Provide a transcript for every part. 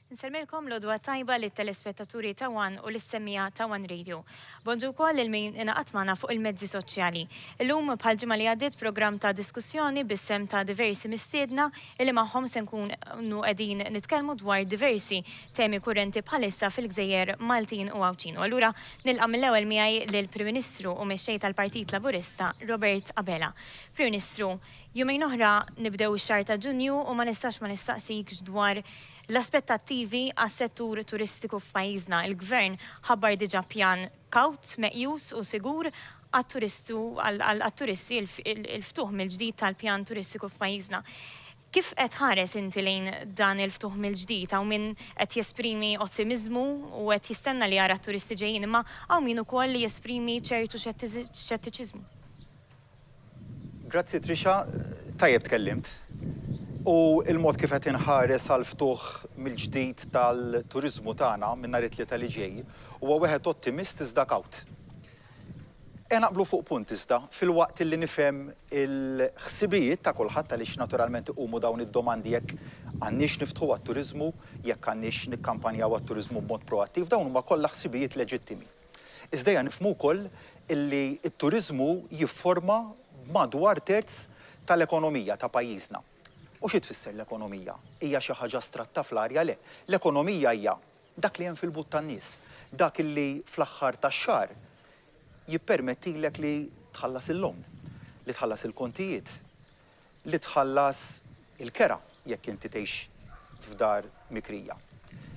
Nselmilkom l-odwa tajba li telespettaturi ta' One u l-semmija ta' One Radio. Bonġu kol il-min inaqatmana fuq il-mezzi soċjali. Illum bħal-ġimma li għaddit program ta' diskussjoni bis-sehem ta' diversi mistiedna illi magħhom se nkunu qegħdin nitkellmu dwar diversi temi kurrenti bħalissa fil-Gżejjer Maltin u Awċin. U allura nilqa' mill-ewwel miegħi lill-Prim Ministru u Mexxej tal-Partit Laburista Robert Abela. Prim Ministru, jumejn oħra nibdew ix-xahar ta' Ġunju u ma nistax ma nistaqsikx dwar l-aspettattivi għas-settur turistiku f'pajjiżna. Il-Gvern ħabbar diġà pjan kawt, meqjus u sigur għat-turisti il-ftuħ mill-ġdid tal-pjan turistiku f'pajjiżna. Kif qed ħares inti lejn dan il-ftuħ mill-ġdid hawn min qed jesprimi ottimizmu u qed jistenna li jara t-turisti ġejjin imma hawn min ukoll li jesprimi ċertu xettiċiżmu? Grazzi Trisha, tajjeb tkellimt. U il-mod kif qed inħares għal ftuħ mill-ġdid tal-turiżmu tagħna minn nhar it-tlieta li ġej huwa wieħed ottimist iżda kawt. Naqblu fuq punt iżda fil-waqt li nifhem il-ħsibijiet ta' kulħadd għaliex naturalment iqumu dawn id-domandi jekk għandniex niftħu għat-turiżmu, jekk għandniex nikkampanjaw għat-turiżmu b'mod proattiv, dawn huma kollha ħsibijiet leġittimi. Iżda nifhmu wkoll illi t-turiżmu jifforma madwar terz tal-ekonomija ta' pajjiżna. U xi tfisser l-ekonomija? Hija xi ħaġa stratta fl-arja le. L-ekonomija hija dak li hemm fil-but tan-nies, dak illi fl-aħħar tax-xahar jippermettilek li tħallas il-lom, li tħallas il-kontijiet, li tħallas il-kera jekk inti tgħix f'dar mikrija,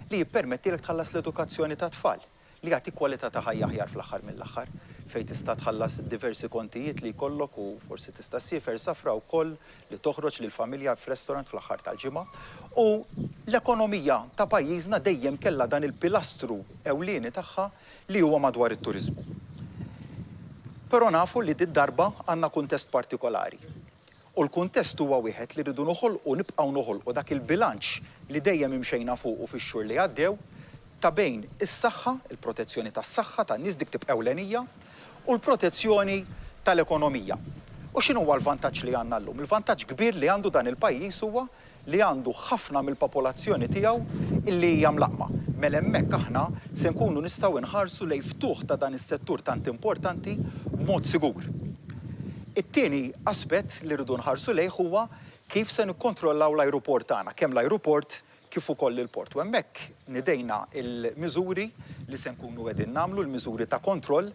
li jippermettilek tħallas l-edukazzjoni ta' tfal, li jagħti kwalità ta' ħajja aħjar fl-aħħar mill-aħħar, fejn tista' tħallas diversi kontijiet li jkollok u forsi tista' ssifer safra wkoll li toħroġ lil familja f'restorant fl-aħħar tal-ġimgħa. U l-ekonomija ta' pajjiżna dejjem kellha dan il-pilastru ewlieni tagħha li huwa madwar it-turiżmu. Però nafu li darba għandna kuntest partikolari. U l-kuntest huwa wieħed li rridu noħolqu nibqgħu noħolqu dak il-bilanċ li dejjem imxejna fuqu fix-xhur li għaddew ta' bejn is-saħħa, il-protezzjoni tas-saħħa tan-nies dik tibqa' ewlenija u l-protezzjoni tal-ekonomija. U x'inhu huwa l-vantaġġ li għandna llum? Il-vantaġġ kbir li għandu dan il-pajjiż huwa li għandu ħafna mill-popolazzjoni tiegħu illi hija mlaqma. Mela hemmhekk aħna se nkunu nistgħu nħarsu lejn ftuħ ta' dan is-settur tant importanti b'mod sigur. It-tieni aspett li rridu nħarsu lejh huwa kif se nikkontrollaw l-ajruport tagħna, kemm l-ajruport kif ukoll il-port. U hemmhekk nidejna il-miżuri li se nkunu qegħdin nagħmlu, l-miżuri ta' kontroll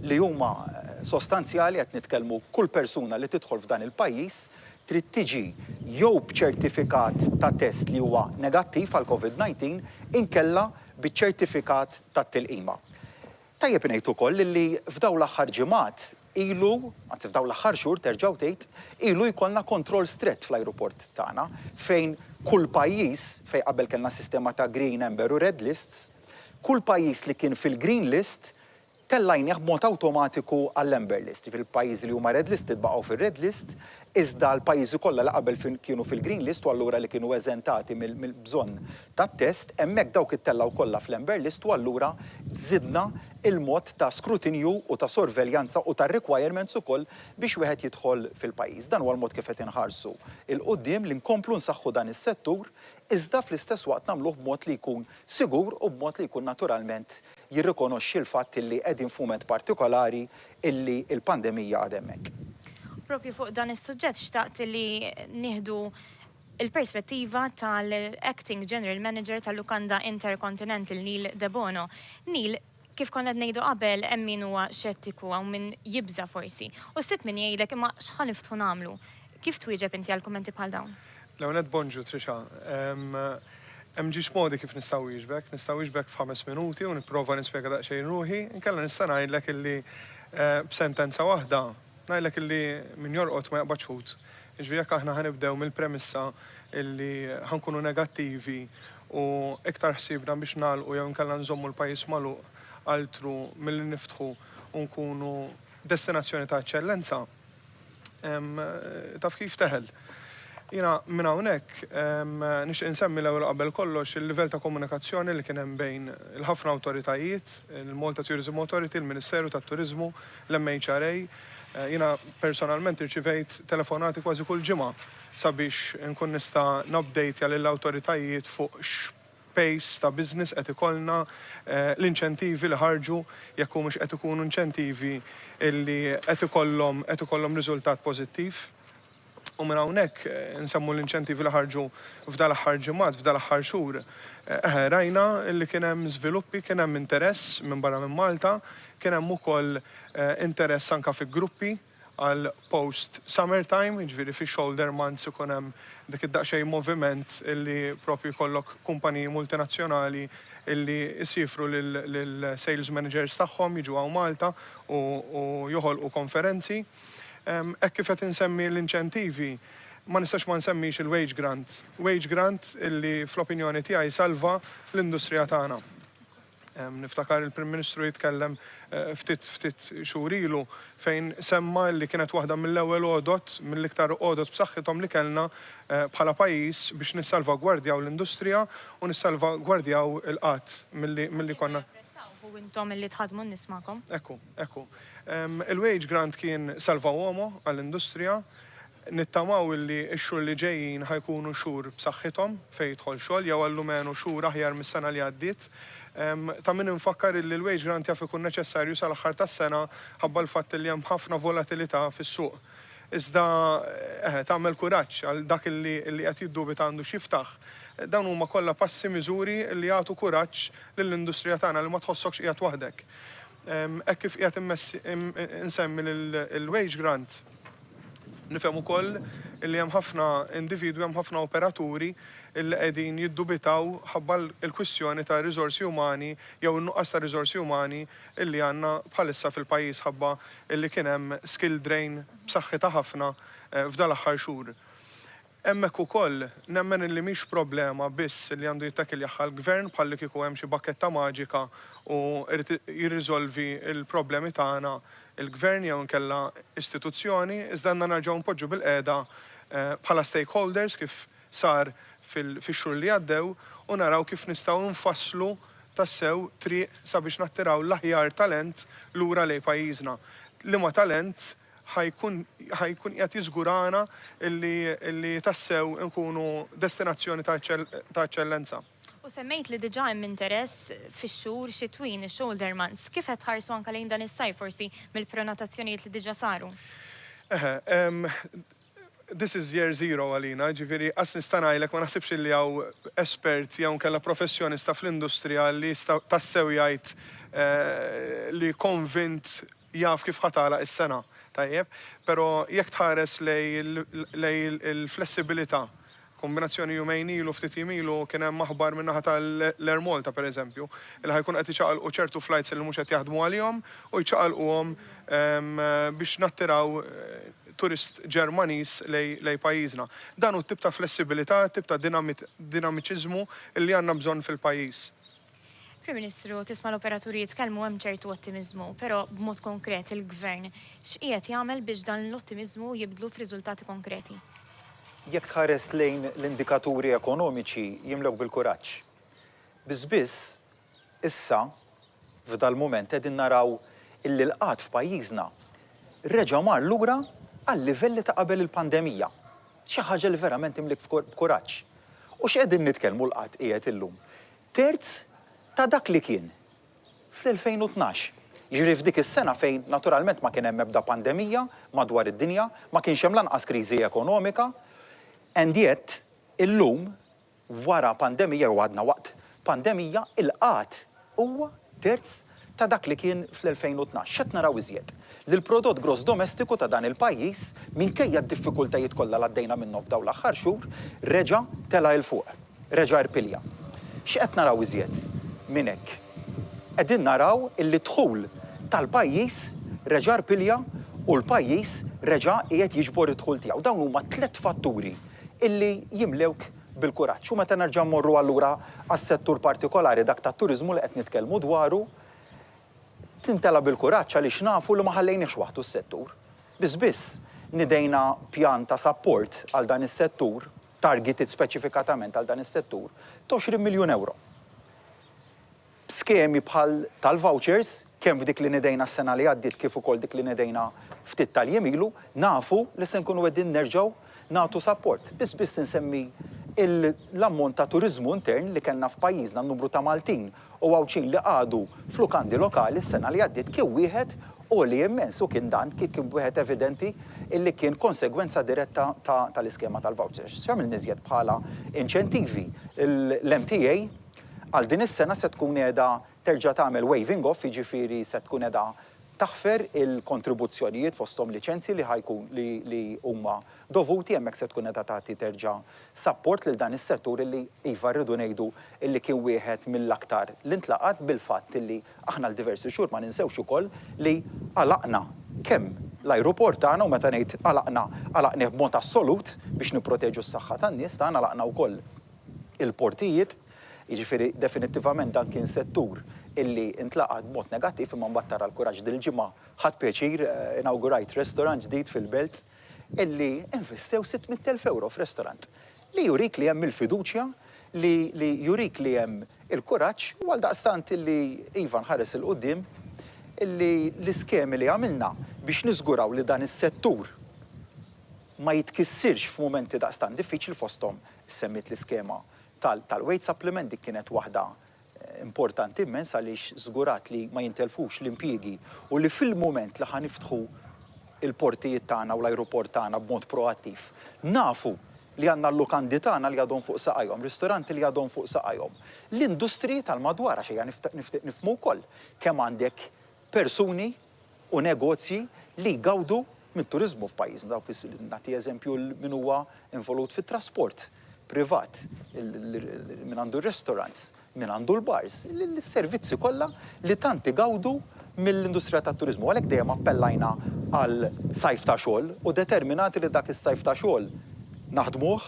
li huma sostanzjali qed nitkellmu kull persuna li tidħol f'dan il-pajjiż trid tiġi jew b'ċertifikat ta' test li huwa negattiv għal COVID-19 inkella biċ-ċertifikat tat-tilqima. Tajjeb ngħid ukoll li f'dawn l-aħħar ġimgħat ilu, anzi f'dawn l-aħħar xhur terġgħu tgħid, ilu jkollna kontroll strett fl-ajruport tagħna fejn kull pajjiż fejn qabel kellna sistema ta' green, amber u red lists, kull pajjiż li kien fil-green list tellajnieh b'mod awtomatiku għall-amber list. Fil-pajjiżi li huma red list tibqgħu fir-red list, iżda l-pajjiżi kollha li qabel kienu fil-green list u allura li kienu eżentati mill-bżonn tat-test, hemmhekk dawk ittellaw kollha fl-amber list u allura żidna il-mod ta' skrutinju u ta' sorveljanza u ta' requirements ukoll biex wieħed jidħol fil-pajjiż. Dan huwa l-mod kif qed inħarsu il-qudiem li nkomplu nsaħħu dan is-settur iżda fl-istess waqt nagħmluh b'mod li jkun sigur u b'mod li jkun naturalment jirrikonoxxi l-fatt illi qegħdin f'mument partikolari illi l-pandemija għad hemmhekk. Propju fuq dan is-suġġett xtaqt li nieħdu il-perspettiva tal-Acting General Manager tal-Lukanda Intercontinental Neil De Bono. Neil, kif konna ngħidu qabel hemm min huwa xettiku hawn min jibża forsi. U sitt min jgħidlek imma x'ħan niftħu nagħmlu. Kif twieġeb inti għal kummenti bħal dawn? L-għonet bonġu, Trisha. Hemm ġiex modi kif nistgħu jiġbek f'5 minuti u nipprova nispjega daqsxejn ruħi, inkella nista' ngħidlek illi b'sentenza waħda ngħidlek illi min jorqod ma jaqbadx ħut. Jiġifieri jekk aħna ħanibdew mill-premissa illi ħankunu negattivi u iktar ħsiebna biex nagħlqu jew inkella nżommu l-pajjiż magħluq altru milli niftħu u nkunu destinazzjoni ta' eċċellenza, taf kif teħel. Jiena minn hawnhekk nixtieq insemmi l-ewwel qabel kollox il-livell ta' komunikazzjoni li kien hemm bejn il-ħafna awtoritajiet, il-Malta Tourism Authority, il-Ministeru tat-Turiżmu, l-MHRA. Jiena personalment irċivejt telefonati kważi kull ġimgħa sabiex nkun nista' nupdate lill-awtoritajiet fuq pace ta' business qed ikollna, l-inċentivi li ħarġu jekk mhux qed ikunu inċentivi illi qed ikollhom riżultat pożittiv. U minn hawnhekk nsemmu l-inċentivi li ħarġu f'dal aħħar ġimgħat, f'dal aħħar xhur. Rajna illi kien hemm żviluppi, kien hemm interess minn barra minn Malta, kien hemm ukoll interess anke fi gruppi għal post summertime, jiġifieri fi shoulder months ikun hemm dik id-daqsxejn moviment illi propju jkollok kumpaniji multinazzjonali illi jsifru lil-sales managers tagħhom jiġu hawn Malta u joħolqu konferenzi. Hekk kif qed insemmi l-inċentivi, ma nistax ma nsemmix il-wage grant. Wage grant illi fl-opinjoni tiegħi salva l-industrija tagħna. Niftakar il-Prim Ministru jitkellem ftit xhur ilu fejn semma li kienet waħda mill-ewwel għodot, mill-iktar għodot b'saħħithom li kellna bħala pajjiż biex nissalvagwardjaw l-industrija u nissalvagwardjaw il-qatt milli konna. U intom illi tħadmu nismakom. Ekku. Il-wage grant kien salva uomo għall-industrija. Nittamaw illi x-xhur li ġejjin ħajkunu xhur b'saħħithom fejn jidħol xogħol jew allumenu xhur aħjar mis-sena li għaddiet. Ta' min infakkar li l-wage grant jaf ikun neċessarju sal-aħħar tas-sena ħabba l-fatt li hemm ħafna volatilità fis-suq. Iżda tagħmel kuraġġ għal dak li qed jiddubita għandu xiftaħ. Dawn huma kollha passi miżuri li jagħtu kuraġġ lill-industrija tagħna li ma tħossokx qiegħed waħdek. Hekk kif qiegħed insemmi l-wage grant. Nifhem ukoll li hemm ħafna individwi, hemm ħafna operaturi illi qegħdin jiddubitaw ħabba l-kwistjoni ta' riżorsi umani jew in-nuqqas ta' riżorsi umani illi għandna bħalissa fil-pajjiż ħabba illi kien hemm skill drain b'saħħitha ħafna f'dal aħħar xhur. Hemmhekk ukoll nemmen illi mhix problema biss li għandu jittakil jaħħa l-gvern bħalli kieku hemm xi bakketta maġika u jirriżolvi l-problemi tagħna il-gvern jew inkella istituzzjoni, iżda għandna nerġgħu npoġġu bil-qiegħda bħala stakeholders kif sar fix-xhur li għaddew u naraw kif nistgħu nfasslu tassew triq sabiex nattiraw l-aħjar talent lura lejn pajjiżna. Liema talent ħajkun qiegħed jiżgurana illi tassew nkunu destinazzjoni ta' eċċellenza. U semmejt li diġà hemm interess fix-xhur xitwin, ix-shoulder months. Kif qed tħarsu anke lejn dan is-sajf forsi mill-prenotazzjonijiet li diġà saru? This is year zero għalina, ġifieri qas nista' ngħidlek ma naħsibx li hawn espert jew kellha professjonista fl-industrija li tassew jgħid li konvint jaf kif ħatala is-sena. Tajjeb, però jekk tħares lej il-flessibilità, kombinazzjoni jumejn ilu ftit ilu kien hemm aħbar min-naħa tal-Air Malta pereżempju, li ħajkun qed iċaqalqu ċertu flights li mhux qed jaħdmu għalihom u jċaqalquhom biex nattiraw turist Ġermaniż lej pajjiżna. Dan hu tip ta' flessibilità, tip ta' dinamiċiżmu li għandna bżonn fil-pajjiż. Prim Ministru, tisma' l-operaturi jitkellmu hemm ċertu ottimiżmu, però b'mod konkret il-Gvern x'qiegħed jagħmel biex dan l-ottimiżmu jibdlu f'riżultati konkreti? Jekk tħares lejn l-indikaturi ekonomiċi jimlewk bil-kuraġġ. Biss issa f'dal mument qegħdin naraw illi l-qatt f'pajjiżna reġa' mar lura għal-livelli ta' qabel il-pandemija. Xi ħaġa li verament imlik b'kuraġġ. U x'qegħdin nitkellmu l-qatt qiegħed illum? Terz ta' dak li kien fl-2012. Jiġri f'dik is-sena fejn naturalment ma kien hemm ebda pandemija madwar id-dinja, ma kienx hemm lanqas kriżi ekonomika, and yet illum wara pandemija u għadna waqt pandemija il-qatt huwa terz ta' dak li kien fl-2012. X'qed naraw iżjed? L-prodott gross domestiku ta' dan il-pajjiż minkejja d-diffikultajiet kollha li għaddejna minnhom f'dawn l-aħħar xhur reġa' tela' il fuq, reġa' irpilja. X'qed naraw iżjed minn hekk? Qegħdin naraw illi dħul tal-pajjiż reġa' irpilja u l-pajjiż reġa' qiegħed jiġbor id-dħul tiegħu. Dawn huma 3 fatturi illi jimlewk bil-kuraġġ. U meta nerġa' mmorru allura għas-settur partikolari dak tat-turiżmu li qed nitkellmu dwaru, tintela bil-kuraġġ għaliex nafu li ma ħallejniex waħdu s-settur. Biss nidejna pjan ta' support għal dan is-settur, targeted speċifikatament għal dan is-settur, ta' 20 miljun euro. Skemi bħal tal-vouchers, kemm dik li nidejna s-sena li għaddiet kif ukoll dik li nidejna ftit tal-jiem ilu, nafu li se nkunu qegħdin nerġgħu nagħtu support. Biss insemmi l-ammont ta' turizmu intern li kellna f'pajjiżna n-numru ta' Maltin u għawċin li għadu f'lukandi lokali s-sena li għaddit kien wieħed u li immens u kien dan kien wieħed evidenti illi kien konsegwenza diretta tal-iskema tal-vouchers. X'għamil niżjed bħala inċentivi l-MTA għal din is-sena se tkun qiegħda terġa' tagħmel waiving off, jiġifieri se tkun qiegħda taħfer il-kontribuzzjonijiet fosthom liċenzji li ħajkun li huma dovuti hemmhekk se tkun qiegħda tagħti terġa' support lil dan is-settur illi iva rridu ngħidu illi kien wieħed mill-aktar li ntlaqat bil-fatt illi aħna l-diversi xhur ma ninsewx ukoll li għalaqna kemm l-ajruport tagħna u meta ngħid għalaqni b'mod assolut biex nipproteġu s-saħħa tan-nies tagħna għalaqna wkoll il-portijiet, jiġifieri definittivament dan kien settur illi intlaqat b'mod negattiv imma mbagħad tara l-kuraġġ dil-ġimgħa ħadd pjaċir inaugurajt restaurant ġdid fil-belt illi investew 600,000 euro f'restorant li jurik li hemm il-fiduċja li jurik li hemm il-kuraġġ u għal daqstant illi iva nħares il-qudiem illi l-iskemi li għamilna biex niżguraw li dan is-settur ma jitkissirx f'mumenti daqstant diffiċli fosthom semmit l-iskema tal-weight supplement dik kienet waħda importanti immens għaliex żgurat li ma jintelfux l-impjiegi u li fil-mument li ħaniftħu il-portijiet tagħna u l-ajruport tagħna b'mod proattiv. Nafu li għandna l-lukandi tagħna li għadhom fuq saqajhom, ristoranti li għadhom fuq saqajhom. L-industriji tal-madwar għax nifhmu wkoll kemm għandek persuni u negozji li jgawdu mit-turiżmu f'pajjiżna. Dawk nagħti eżempju min huwa involut fit-trasport privat, min għandu restaurants, min għandu l-bars, l-servizzi kollha li tanti gawdu mill-industrija tat-turiżmu. Għalhekk dejjem appellajna għal sajf ta' xogħol u determinati li dak is-sajf ta' xogħol naħdmuh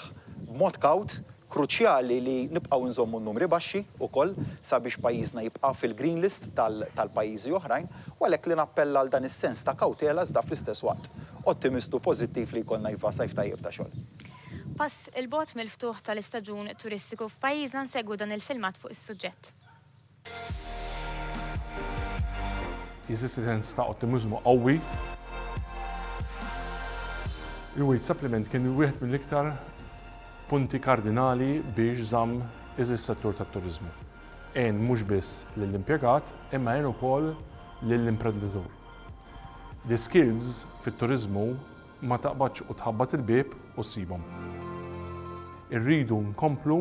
b'mod kawt, kruċjali li nibqgħu nżommu n-numri baxxi wkoll sabiex pajjiżna jibqa' fil-green list tal-pajjiżi oħrajn u għalhekk li nappella għal dan is-sens ta' kawtela iżda fl-istess waqt ottimistu pożittiv li jkollna iva sajf tajjeb ta' xogħol. Pass il-bot mill-ftuħ tal-istaġun turistiku f'pajjiżna nsegwu dan il-filmat fuq is-suġġett. Jeżisti sens ta' ottimizmu qawwi. Il-weight supplement kien wieħed mill-iktar punti kardinali biex żamm is-settur tat-turiżmu. Għen mhux biss lill-impjegat, imma għen ukoll lill-imprenditur. L-skills fit-turiżmu ma taqbadx u tħabbat il-bieb u ssibhom. Irridu nkomplu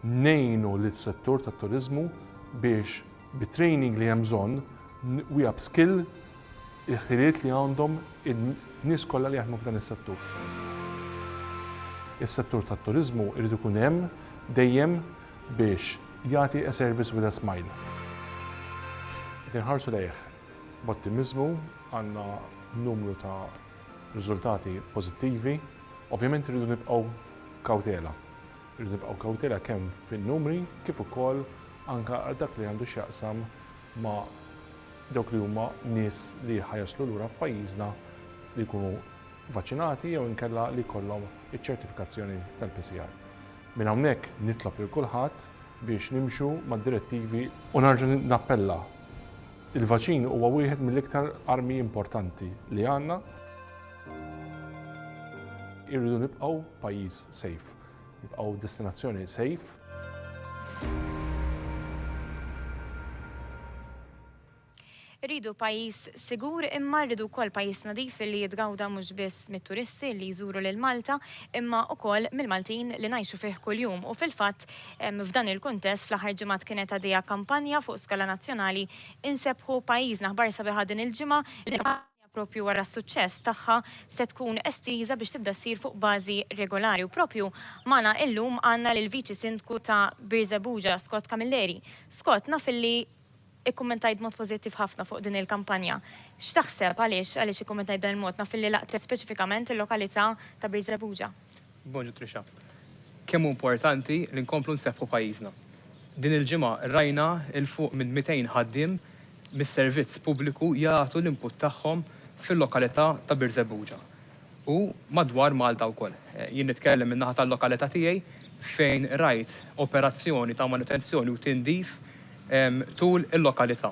ngħinu lis-settur tat-turiżmu biex bit-training li hemm bżonn u upskill il-ħiliet li għandhom in-nies kollha li jaħdmu f'dan is-settur. Is-settur tat-turiżmu irid ikun hemm dejjem biex jagħti a service with a smile. Inħarsu lejh b'ottimizmu għandna numru ta' riżultati pożittivi, ovvjament irridu nibqgħu kawtela. Irridu nibqgħu kawtela kemm fin-numri kif ukoll anke għal dak li għandu x'jaqsam ma' dawk li huma nies li ħajaslu lura f'pajjiżna li jkunu vaċċinati jew inkella li jkollhom iċ-ċertifikazzjoni tal-PCR. Minn hawnhekk nitlob lil kulħadd biex nimxu mad-direttivi u narġa' nappella. Il-vaċin huwa wieħed mill-iktar armi importanti li għandna. Irridu nibqgħu pajjiż safe, nibqgħu destinazzjoni safe. Rridu pajjiż sigur imma rridu wkoll pajjiż nadif li jitgawda mhux biss mit-turisti li jżuru lil Malta imma wkoll mill-Maltin li ngħixu fih kuljum. U fil-fatt f'dan il-kuntest fl-aħħar ġimgħat kienet għaddejja kampanja fuq skala nazzjonali insebħu pajjiżna ħbar sabiħa din il-ġimgħa li propju wara s-suċċess tagħha se tkun estiża biex tibda ssir fuq bażi regolari u propju magħna illum għandna lil viċi sindku ta' bis-sehem Scott Camilleri. Scott, naf illi ikkummentajt mod pożittiv ħafna fuq din il-kampanja. X'taħseb għaliex ikkummentajt dan il-mod naf illi laqtet speċifikament il-lokalità ta' bis-sehem? Bonġu Trisha. Kemm importanti li nkomplu nsefħu pajjiżna. Din il-ġimgħa rajna il fuq minn 200 ħaddiem mis-servizz pubbliku jagħtu l-input tagħhom fil-lokalità ta' bis-sehem. U madwar Malta wkoll. Jien nitkellem min-naħa tal-lokalità tiegħi fejn rajt operazzjoni ta' manutenzjoni u tindif tul il-lokalità.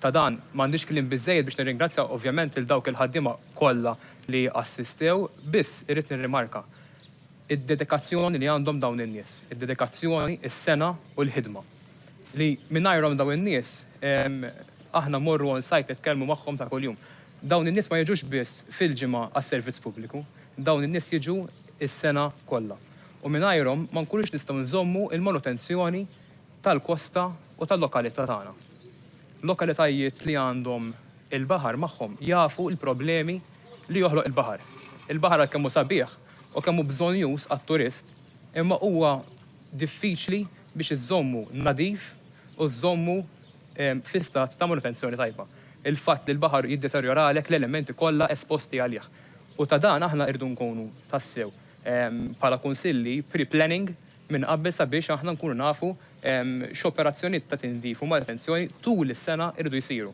Ta' dan m'għandix kliem biżżejjed biex nirringrazzja ovvjament il dawk il-ħaddiema kollha li assistew, biss irrid nirrimarka. id-dedikazzjoni li għandhom dawn in-nies, id-dedikazzjoni, is-sena u l-ħidma. Li minnajrom dawn in-nies aħna morru on site nitkellmu magħhom ta' kuljum. Dawn in-nies ma jiġux biss fil-ġimgħa għas-servizz pubbliku, dawn in-nies jiġu is-sena kollha. U minnajrom ma nkunux nistgħu nżommu il-manutenzjoni tal-kosta u tal-lokalità tagħna. Lokalitajiet li għandhom il-baħar magħhom jafu il-problemi li joħloq il-baħar. Il-baħar għal kemmu sabiħ u kemmu bżonn już għat-turist, imma huwa diffiċli biex iżommu nadif u żommu fi-stat ta' manutenzjoni tajba. Il-fatt li l-baħar jiddeterjoralek l-elementi kollha esposti għalih. U ta' dan aħna irdu nkunu tassew bħala kunsilli pre-planning minn qabel sabiex aħna nkunu nafu x'operazzjonijiet ta' tindif u manutenzjoni tul is-sena irdu jsiru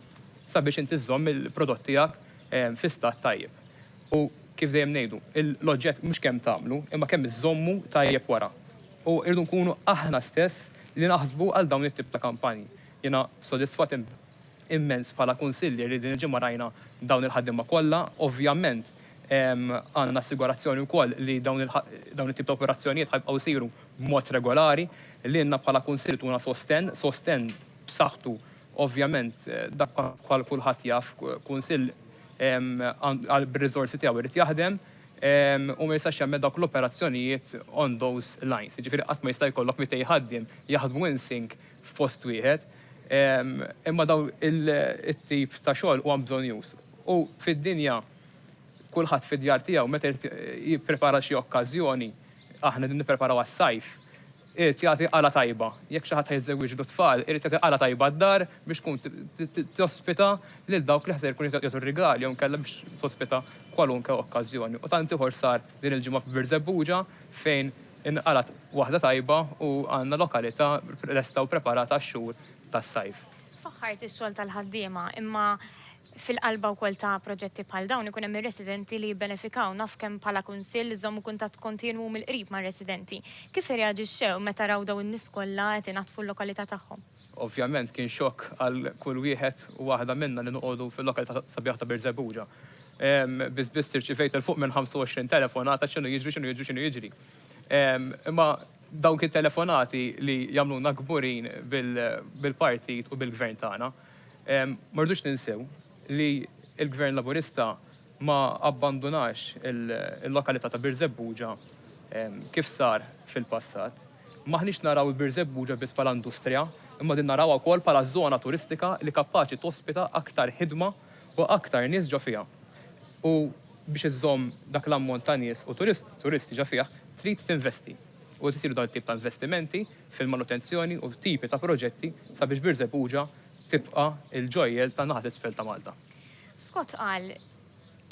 sabiex inti żomm il-prodotti tiegħek fi-stat tajjeb. U kif dejjem ngħidu, l-oġġett mhux kemm tagħmlu, imma kemm iżommu tajjeb wara. U irdu nkunu aħna stess li naħsbu għal dawn it-tip ta' kampanji. Jiena sodisfat immens bħala kunsilli li din il-ġimgħa rajna dawn il-ħaddiema kollha, ovvjament għandna assigurazzjoni wkoll li dawn it-tip ta' operazzjonijiet ħajbqgħu jsiru b'mod regolari, li għandna bħala kunsilli tuna sosten b'saħħtu, ovvjament dak kulħadd jaf kunsill għal-riżorsi tiegħu irid jaħdem u ma jistax jagħmel dawk l-operazzjonijiet on those lines. Jiġifieri qatt ma jista' jkollok 200 ħaddiem jaħdmu insync f'post wieħed, imma daw it-tip ta' xogħol huwa bżonn już. U fid-dinja kulħadd fid-djar tiegħu meta jipprepara xi okkażjoni, aħna din nippreparaw għas-sajf, irid jagħti qala tajba. Jekk xi ħadd ħajżewwiġlu tfal, irid jagħti qala tajba d-dar biex tkun tospita lil dawk li ħser jkun jagħtu r-rigali jew nkella biex tospita kwalunkwe okkażjoni. U tant ieħor sar din il-ġimgħa f'Birzebbuġa fejn inqalat waħda tajba u għandna lokalità lesta u preparata għax-xhur tas-sajf. Faħħart ix-xogħol tal-ħaddiema, imma fil-qalba wkoll ta' proġetti bħal dawn ikun hemm ir-residenti li jibbenefikaw naf kemm bħala kunsill iżommu kuntatt kontinwu mill-qrib mar-residenti. Kif irreaġixxew meta raw dawn in-nies kollha qed ingħatfu l-lokalità tagħhom? Ovvjament kien xokk għal kull wieħed u waħda minna li noqogħdu fil-lokalità sabiħ ta' Birzebbuġa. Biss irċivejt il fuq minn 25 telefonata x'inhu jiġri. Imma dawk it-telefonati li jagħmluna kburin bil-partit u bil-gvern tagħna, mardux ninsew li il-Gvern Laburista ma abbandunax il-lokalità ta' Birzebbuġa kif sar fil-passat. Maħniex naraw il-Birzebbuġa biss bħala industrija, imma din naraw ukoll bħala żona turistika li kapaċi tospita aktar ħidma u aktar nies ġo fiha. U biex iżomm dak l-ammont ta' nies u turisti ġo fiha, trid tinvesti. U tisiru dawn tip ta' investimenti fil-manutenzjoni u tipi ta' proġetti sabiex Birzebbuġa tibqa' il-ġojjel ta' naħa isfel ta' Malta. Scott qal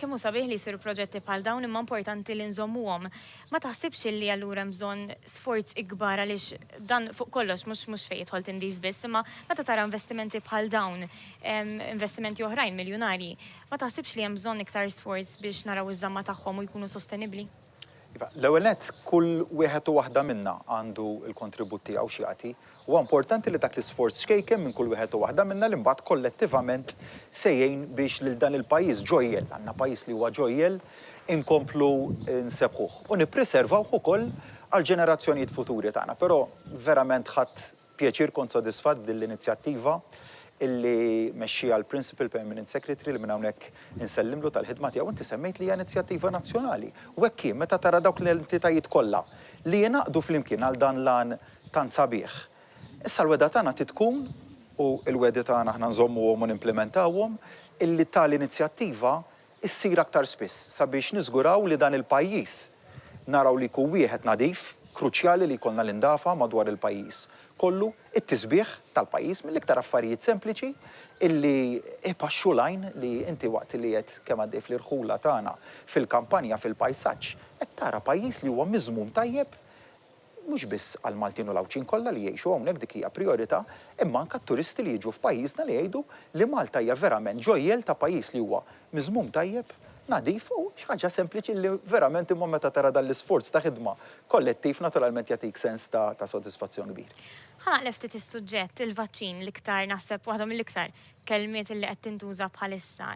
kemm hu sabiħ li jsiru proġetti bħal dawn imma importanti li nżommuhom. Ma taħsibx li allura hemm bżonn sforz ikbar għaliex dan fuq kollox mhux fejn jidħol tindif biss, imma meta tara investimenti bħal dawn, investimenti oħrajn miljonarji, ma taħsibx li hemm bżonn iktar sforz biex naraw iż-żamma tagħhom u jkunu sostenibbli? L-ewwel nett kull wieħed u waħda minna għandu l-kontribut tiegħu xi jagħti. Huwa importanti li dak l-isforz xkejken minn kull wieħed u waħda minna li mbagħad kollettivament sejjejn biex lil dan il-pajjiż ġojjel, għandna pajjiż li huwa ġojjel, inkomplu nsebħuh u nippreservawh ukoll għal ġenerazzjonijiet futuri tagħna. Però verament ħadd pjaċir kont sodisfatt din-l-inizjattiva illi mexxija l-Principal Permanent Secretary li minn hawnhekk insellimlu tal-ħidma tiegħu inti semmejt li hija inizjattiva nazzjonali. U hekk kien meta tara dawk l-entitajiet kollha li jingħaqdu flimkien għal dan lan tant sabiħ. Issa l-weda tagħna tkun u l-wedi tagħna aħna nżommuhom u nimplementawhom illi tal-inizjattiva issir aktar spiss sabiex niżguraw li dan il-pajjiż naraw li jkun wieħed nadif, kruċjali li jkollna l-indafa madwar il-pajjiż kollu it-tisbieħ tal-pajjiż mill-iktar affarijiet sempliċi illi ipaxxu lajn li inti waqt li qed kemm għaddej fl-irħula tagħna fil-kampanja fil-pajsaġġ qed tara pajjiż li huwa miżmum tajjeb mhux biss għal Maltin u l-Awċin kollha li jgħixu hawnhekk dik hija priorità, imma anke t-turisti li jiġu f'pajjiżna li jgħidu li Malta hija verament ġojjel ta' pajjiż li huwa miżmum tajjeb, nadif u xi ħaġa sempliċi li verament imma meta tara dan l-isforz ta' ħidma kollettiv naturalment jagħtik sens ta' sodisfazzjon kbir. Ħanaqlef ftit is-suġġett il-vaċċin l-iktar naħseb waħda mill-iktar kelmiet li qed tintuża bħalissa.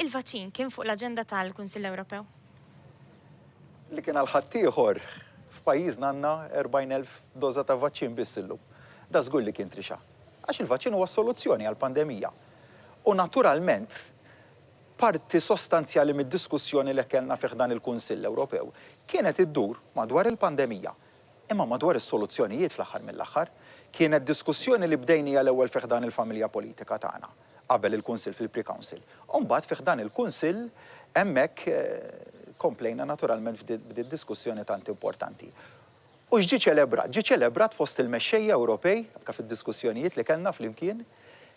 Il-vaċċin kien fuq l-aġenda tal-Kunsill Ewropew? li kien għal-ħaddieħor f'pajjiżna għandna 40,000 doża ta' vaċċin biss illum. Da żgur li kien trixa. Għax il-vaċċin huwa soluzzjoni għall-pandemija. U naturalment, parti sostanzjali mid-diskussjoni li kellna fih dan il-Kunsill Ewropew kienet iddur madwar il-pandemija, imma madwar is-soluzzjonijiet fl-aħħar mill-aħħar. Kienet diskussjoni li bdejnija l-ewwel fih dan il-familja politika tagħna qabel il-Kunsill fil-Pre-Council. U mbagħad fih dan il-Kunsill hemmhekk komplejna naturalment f'din diskussjoni tant importanti. U x'ġi ċelebrat? Ġi ċelebrat fost il-mexxejja Ewropej, anke fid-diskussjonijiet li kellna flimkien,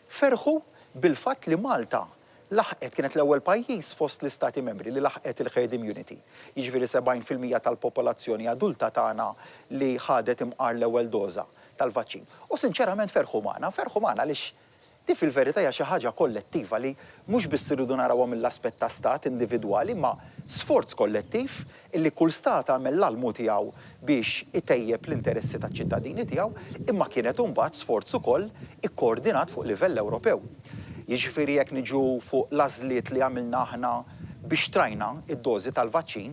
ferħu bil-fatt li Malta laħqet kienet l-ewwel pajjiż fost l-istati membri li laħqet il-herd immunity. Jiġifieri 70% tal-popolazzjoni adulta tagħna li ħadet imqar l-ewwel doża tal-vaċċin. U sinċerament ferħu magħna għaliex di fil-verità hija xi ħaġa kollettiva li mhux biss irridu narawha mill-aspett ta' stat individwali, ma sforz kollettiv illi kull stat għamel l-almu tiegħu biex itejjeb l-interessi taċ-ċittadini tiegħu, imma kienet imbagħad sforz ukoll ikkoordinat fuq livell Ewropew. Jiġifieri jekk niġu fuq l-għażliet li għamilna aħna biex trajna id-dożi tal-vaċċin,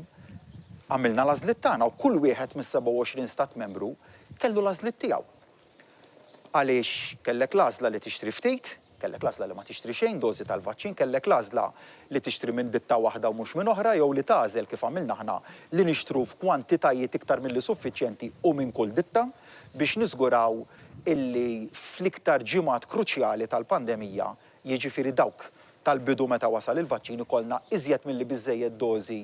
għamilna l-għażliet tagħna u kull wieħed mis-27 stat membru kellu l-għażliet tiegħu. Għaliex kellek l-għażla li tixtri ftit, kellek l-għażla li ma tixtri xejn dożi tal-vaċċin, kellek l-għażla li tixtri minn ditta waħda u mhux minn oħra, jew li tagħżel kif għamilna aħna li nixtru f'kwantitajiet iktar milli suffiċjenti u minn kull ditta biex niżguraw illi fl-iktar ġimgħat kruċjali tal-pandemija, jiġifieri dawk tal-bidu meta wasal il-vaċċin ikollna iżjed milli biżżejjed dożi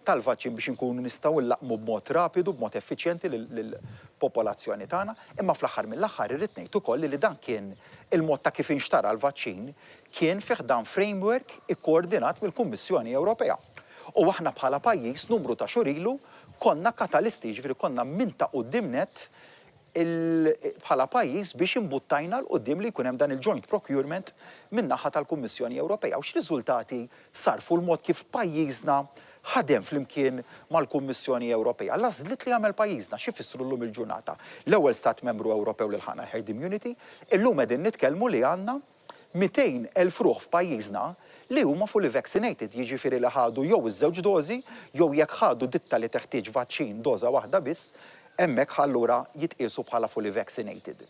tal-vaċċin biex inkunu nistgħu nlaqmu b'mod rapidu, b'mod effiċjenti lill-popolazzjoni tagħna, imma fl-aħħar mill-aħħar irrid ngħid ukoll li dan kien il-mod ta' kif inxtara l-vaċċin kien fih dan framework ikkoordinat mill-Kummissjoni Ewropea. U aħna bħala pajjiż numru ta' xhur ilu konna katalisti, ġifieri konna minn ta' qudiemnet bħala pajjiż biex imbuttajna l-qudiem li jkun hemm dan il-joint procurement min-naħa tal-Kummissjoni Ewropea. U x'riżultati sarfu l-mod kif pajjiżna ħadem flimkien mal-Kummissjoni Ewropea. L-għażliet li għamel pajjiżna x'ifissru llum il-ġurnata. L-ewwel stat membru Ewropew li ħana herd immunity, illum qegħdin nitkellmu li għandna 200,000 ruħ f'pajjiżna li huma fully vaccinated, jiġifieri li ħadu jew iż-żewġ dożi jew jekk ħadu ditta li teħtieġ vaċċin doża waħda biss, hemmhekk allura jitqiesu bħala fully vaccinated.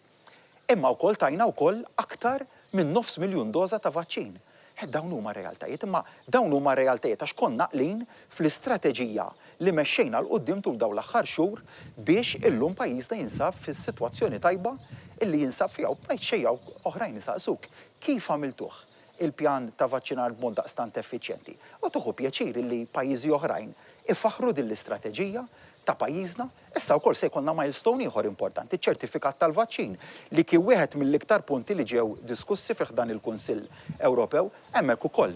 Imma wkoll tajna wkoll aktar minn 500,000 doża ta' vaċċin. Dawn huma realtajiet, imma dawn huma realtajiet għax konna naqlin fl-istrateġija li mexxejna l-qudiem tul dawn l-aħħar xhur biex illum pajjiżna jinsab fis-sitwazzjoni tajba illi jinsab fiha xejja oħrajn isaqsuk. Kif għamiltuh il-pjan ta' vaċċinar b'mod daqstant effiċjenti? U tuħu pjaċir illi pajjiżi oħrajn ifaħru din l-istrateġija ta' pajjiżna, issa wkoll se jkollna milestone ieħor importanti, ċ-ċertifikat tal-vaċċin li kien wieħed mill-iktar punti li ġew diskussi fih dan il-Kunsill Ewropew, hemmhekk ukoll.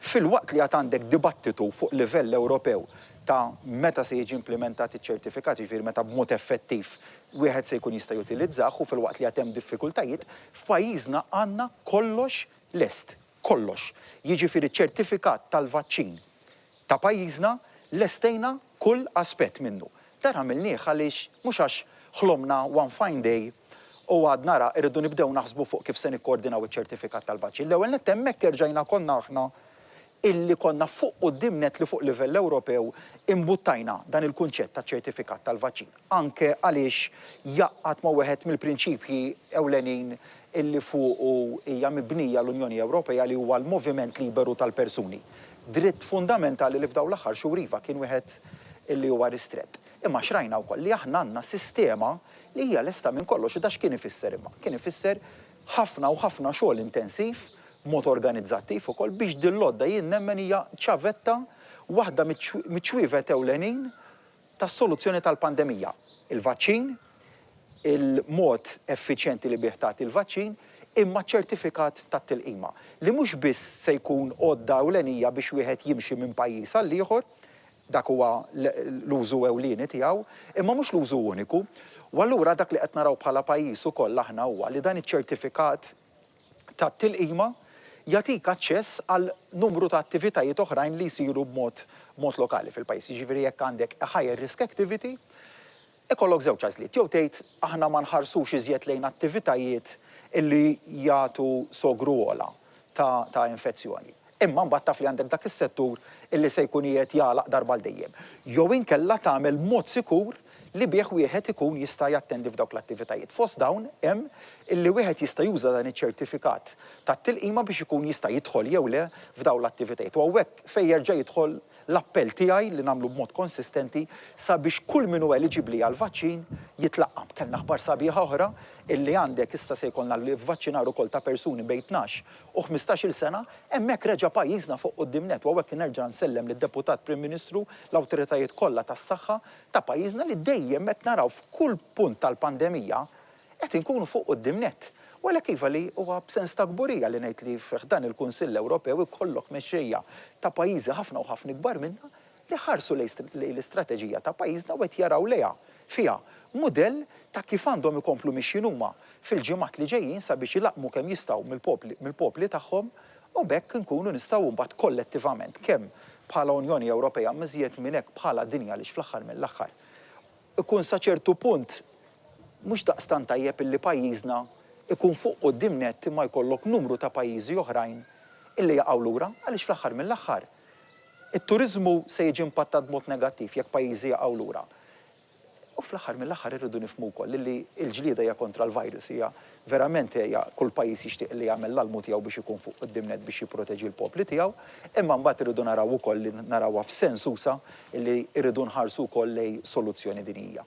Fil-waqt li għad għandek dibattitu fuq livell Ewropew ta' meta se jiġi implementat iċ-ċertifikat, jiġifieri meta b'mod effettiv wieħed se jkun jista' jutilizzah u fil-waqt li għad hemm diffikultajiet, f'pajjiżna għandna kollox lest, kollox. Jiġifieri ċ-ċertifikat tal-vaċċin ta' pajjiżna lestejna kull aspett minnu. Dan għamilnieh għaliex mhux għax ħlomna one fine day u għad nara irridu nibdew naħsbu fuq kif se nikkoordinaw iċ-ċertifikat tal-vaċċin. L-ewwel nett hemmhekk irġajna konna aħna illi konna fuq qudiemnet li fuq livell Ewropew imbuttajna dan il-kunċett ta' ċertifikat tal-vaċċin. Anke għaliex jaqqat ma' wieħed mill-prinċipji ewlenin illi fuq hija mibnija l-Unjoni Ewropea li huwa l-moviment liberu tal-persuni. Dritt fundamentali li f'dawn l-aħħar xhur iva kien wieħed illi huwa ristrett. Imma xrajna wkoll li aħna għandna sistema li hija lesta minn kollox u da x'kien ifisser imma. Kien ifisser ħafna u ħafna xogħol intensiv, mod organizzattiv ukoll biex din lodda jien nemmen hija ċavetta waħda miċ-ċwievet ewlenin tas-soluzzjoni tal-pandemija. Il-vaċċin, il-mod effiċjenti li bieħtat il-vaċċin, imma ċertifikat tat-tilqima li mhux biss se jkun għodda ewlenija biex wieħed jimxi minn pajjiż għal ieħor, dak huwa l-użu ewlieni tiegħu, imma mhux l-użu uniku. U allura dak li qed naraw bħala pajjiż ukoll aħna huwa li dan iċ-ċertifikat tat-tilqima jagħtik aċċess għal numru ta' attivitajiet oħrajn li jsiru b'mod lokali fil-pajjiż. Jiġifieri jekk għandek higher risk activity, ikollok żewġ għażliet. Jew tgħid aħna ma nħarsux iżjed lejn attivitajiet illi jagħtu sogru ogħla ta' infezzjoni. imma mbagħad taf li għandek dak is-settur illi se jkun qiegħed jagħlaq darba l dejjem. Jew inkella tagħmel mod sikur li bih wieħed ikun jista' jattendi f'dawk l-attivitajiet. Fost dawn hemm illi wieħed jista' juża dan iċ-ċertifikat tat-tilqima biex ikun jista' jidħol jew le f'dawn l-attivitajiet. U hawnhekk fejn jerġa' jidħol l-appell tiegħi li nagħmlu b'mod konsistenti sabiex kull min huwa eliġibbli għal vaċċin jitlaqqam. Kellna aħbar sabiħa oħra illi għandek issa se jkollna l-vaċċinar ukoll ta' persuni bejn 12 u 15-il sena, hemmhekk reġa' pajjiżna fuq qudiemnet u hawnhekk nerġa' nsellem lid-Deputat Prim Ministru l-awtoritajiet kollha tas-saħħa ta' pajjiżna li dejjem qed naraw f'kull punt tal-pandemija qed inkunu fuq qudiemnet. Wala kif li huwa b'sens ta' gburija li ngħid li f'dan il-Kunsill Ewropew ikollok mexxejja ta' pajjiżi ħafna u ħafna kbar minna li ħarsu lejn l-istrateġija ta' pajjiżna u qed jaraw lejha fiha mudell ta' kif għandhom ikomplu mixjin huma fil-ġimgħat li ġejjin sabiex jilaqmu kemm jistgħu mill-popli tagħhom u bekk nkunu nistgħu mbagħad kollettivament kemm bħala Unjoni Ewropea miżjed minn hekk bħala dinja għaliex fl-aħħar mill-aħħar ikun sa ċertu punt mhux daqstant tajjeb illi pajjiżna ikun fuq qudiemnet imma jkollok numru ta' pajjiżi oħrajn illi jaqgħu lura għaliex fl-aħħar mill-aħħar it-turiżmu se jiġi impattat b'mod negattiv jekk pajjiżi jaqgħu lura. U fl-aħħar mill-aħħar irridu nifhmu wkoll li l-ġlieda hija kontra l-virus hija verament hija kull pajjiż jixtieq li jagħmel l-almu tiegħu biex ikun fuq qudiemnet biex jipproteġi l-popli tiegħu, imma mbagħad irridu naraw ukoll li narawha f'sens usa li irridu nħarsu wkoll lejn soluzzjoni dinjija.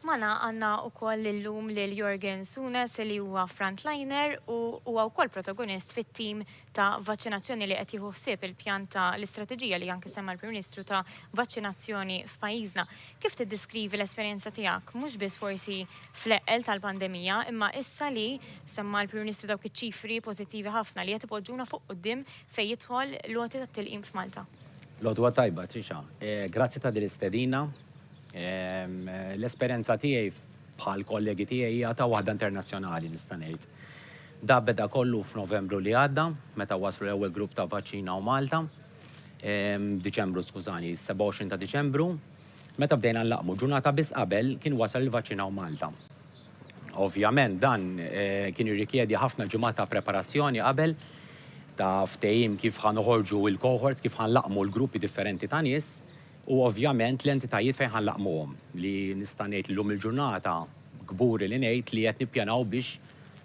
Mana għanna u koll l-lum l-Jorgen Sunes li huwa frontliner u huwa wkoll protagonist fit-tim ta' vaccinazzjoni li qed jieħu ħsieb il-pjan ta' l-istrateġija li anke semma l-Prim Ministru ta' vaccinazzjoni f'pajjiżna. Kif tiddeskrivi l-esperjenza tiegħek mhux biss forsi fl-eqel tal-pandemija, imma issa li semma l-Prim Ministru dawk iċ-ċifri pożittivi ħafna li qed ipoġġuna fuq quddiem fejn jidħol l-loti tat-tilqim f'Malta. Lodwa tajba, Trisha. Grazzi ta' din l-istedina. L-esperienza tiegħi bħal kollegi tiegħi hija ta' waħda internazzjonali nista' ngħid. Da beda kollu f'Novembru li għadda, meta waslu l-ewwel grupp ta' vaċċina u Malta, Diċembru skużani, 27 ta' Diċembru, meta bdejna nlaqmu ġurnata biss qabel kien wasal il-vaċċina u Malta. Ovvjament dan kien jirrikjedi ħafna ġimgħat ta' preparazzjoni qabel ta' ftehim kif ħanoħorġu il-cohorts, kif ħanlaqmu l-gruppi differenti ta' nies. U ovvjament l-entitajiet fejn ħanlaqmuhom li nista' ngħid llum il-ġurnata kburi li ngħid li qed nippjanaw biex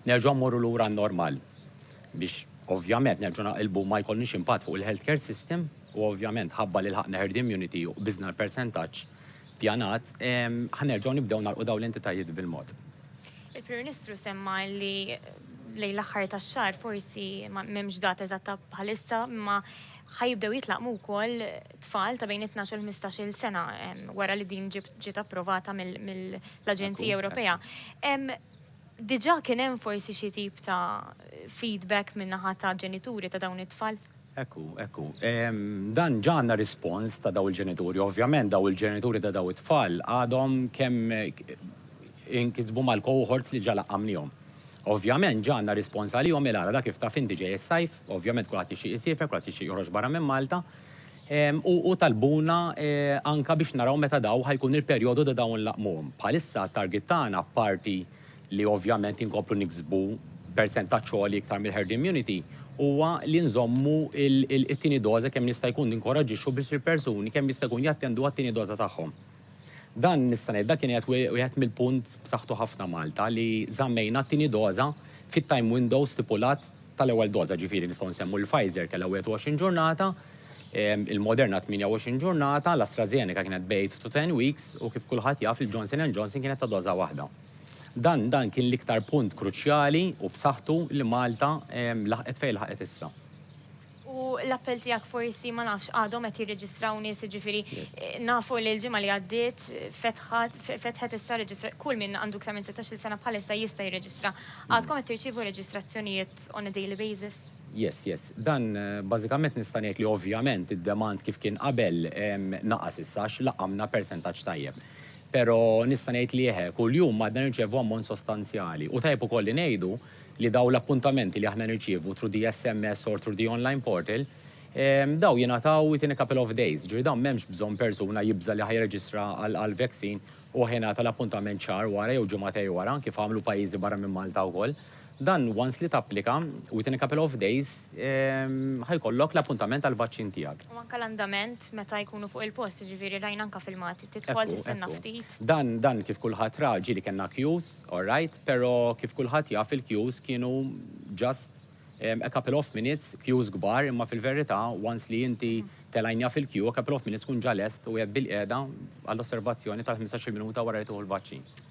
nerġgħu mmorru lura n-normal. Biex ovvjament nerġgħu naqilbu ma jkollniex impatt fuq il-healthcare system u ovvjament ħabba li ħaqna herd immunity u biżna l-persentaġġ pjanat ħanerġgħu nibdew nagħlqu dawn l-entitajiet bil-mod. Il-Prim Ministru semma li lejn l-aħħar tax-xahar forsi m'hemmx data eżatta bħalissa imma ħajibdew jitlaqmu wkoll tfal ta' bejn 12 u 15-il sena wara li din ġiet approvata mill-Aġenzija Ewropea. Diġà kien hemm forsi xi tip ta' feedback min-naħa ta' ġenituri ta' dawn it-tfal? Ekku. Dan ġanna rispons ta' daw il-ġenituri. Ovvjament daw il-ġenituri ta' daw it-tfal għadhom kemm inkisbu mal-cohorts li ġalaqamnihom. Ovvjament ġanna rispons għalihom il-għara kif taf inti ġej is-sajf, ovvjament kulħadd ixtieq isiefer, kulħadd ixtieq joħroġ barra minn Malta. U talbuna anka biex naraw meta daw ħajkun il-perjodu ta' dawn laqmuhom. Bħalissa t-target tagħna parti li ovvjament inkomplu niksbu persentaġġ għoli iktar mill-herd immunity huwa li nżommu it-tieni doża kemm jista' jkun ninkoraġġixxu biex il-persuni kemm jista' jkun jattendu għat-tieni doża tagħhom. Dan nista' ngħid dak kien wieħed mill-punt b'saħħtu ħafna Malta li żammejna t-tieni doża fit-time window stipulat tal-ewwel doża, ġifieri nistgħu nsemmu l-Pfizer kellha 21 ġurnata, il-Moderna 28 ġurnata, l-AstraZeneca kienet bejt to 10 weeks u kif kulħadd jaf il-Johnson & Johnson kienet ta' doża waħda. Dan kien l-iktar punt kruċjali u b'saħħtu li Malta laħqet fejn laħqet issa. U l-appell tiegħek forsi ma nafx għadhom qed jirreġistraw nies jiġifieri nafu li l-ġimgħa li għaddiet fetħet issa reġistra kull min għandu iktar minn 16 sena bħalissa jista' jirreġistra. Għadkom qed tirċievu reġistrazzjonijiet on a daily basis? Yes. Dan bażikament nista' ngħid li ovvjament id-demand kif kien qabel naqas issa laqamna persentaġġ tajjeb. Però nista' ngħid li kuljum ma nirċevu ammont sostanzjali u tajjeb ukoll li ngħidu li daw l-appuntamenti li aħna nirċievu through the SMS or through the online portal, daw jingħataw within a couple of days. Ġifieri dawn m'hemmx bżonn persuna jibża li ħajreġistra għall-vaccine u ħingħata l-appuntament ċar wara jew ġimgħatej wara kif għamlu pajjiżi barra minn Malta wkoll. Dan once li tapplika within a couple of days ħajkollok l-appuntament tal-vaċċin tiegħek. U anke l-andament meta jkunu fuq il-post, ġifieri rajna anke filmati, tidħol tistenna ftit. Dan kif kulħadd ra ġieli kellna queues, all right, però kif kulħadd jaf il-queues kienu just a couple of minutes, queues kbar, imma fil-verità once li inti telajnja fil-queue, a couple of minutes kun ġalest u bil-qiegħda għall-osservazzjoni tal-15 minuta wara jtuħu l-vaċċin.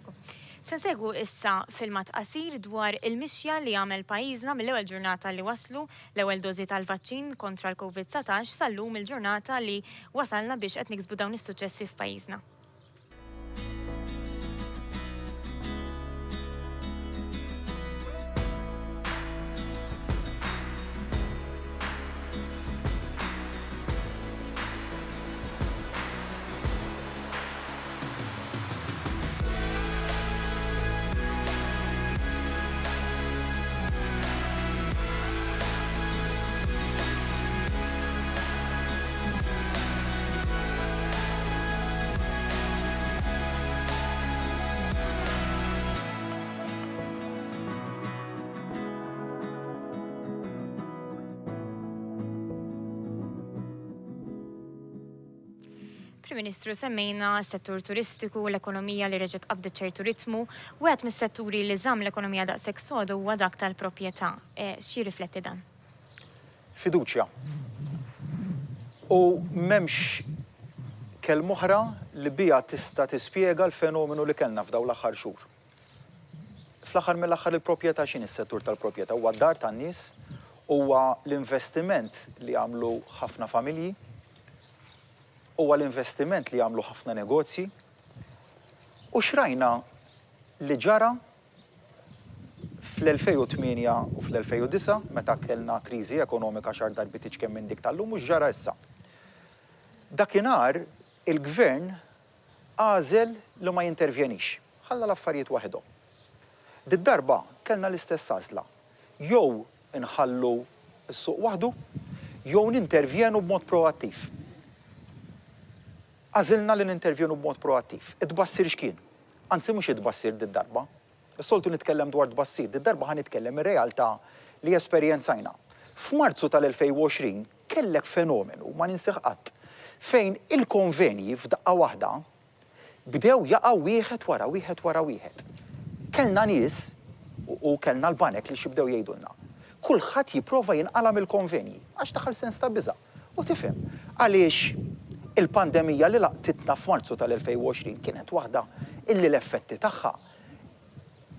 Sensegu issa filmat qasir dwar il-mixja li għamel pajjiżna mill-ewwel ġurnata li waslu l-ewwel dożi tal-vaċċin kontra l-COVID-19 sal-lum il-ġurnata li wasalna biex qed niksbu dawn is-suċċessi f'pajjiżna. Prim Ministru, semmejna s-settur turistiku u l-ekonomija li reġgħet qabdet ċertu ritmu u għed mis-setturi li żamm l-ekonomija daqshekk sodu huwa dak tal-proprjetà. Xi rifletti dan? Fiduċja. U m'hemmx kelma oħra li biha tista' tispjega l-fenomenu li kellna f'dawn l-aħħar xhur. Fl-aħħar mill-aħħar il-proprjetà x'inhi s-settur tal-proprjetà huwa d-dar tan-nies, huwa l-investiment li għamlu ħafna familji, huwa l-investiment li għamlu ħafna negozji u xrajna li ġara fl-2008 u fl-2009 meta kellna kriżi ekonomika xar darbit kemm minn dik tal-lum mhux ġara issa. Dakinhar il-gvern għażel li ma jintervjenix, ħalla l-affarijiet waħedhom. Did-darba kellna l-istess għażla. Jew inħallu s-suq waħdu, jew nintervjenu b'mod proattiv. Għażilna li nintervjenu b'mod proattiv. Id-tbassir x'kien? Anzi mhux id-tbassir did-darba. Soltu nitkellem dwar tbassir, did-darba ħan nitkellem ir-realtà li esperjenzajna. F'Marzu tal-2020 kellek fenomenu ma ninsieħ qatt fejn il-konvenji f'daqqa waħda bdew jaqgħu wieħed wara wieħed wara wieħed. Kellna nies u kellna l-banek li xibdew jgħidulna. Kulħadd jipprova jinqala mill-konvenji għax daħal sens ta' biża'. U tifhem għaliex il-pandemija li laqtitna f'Marzu tal-2020 kienet waħda illi l-effetti tagħha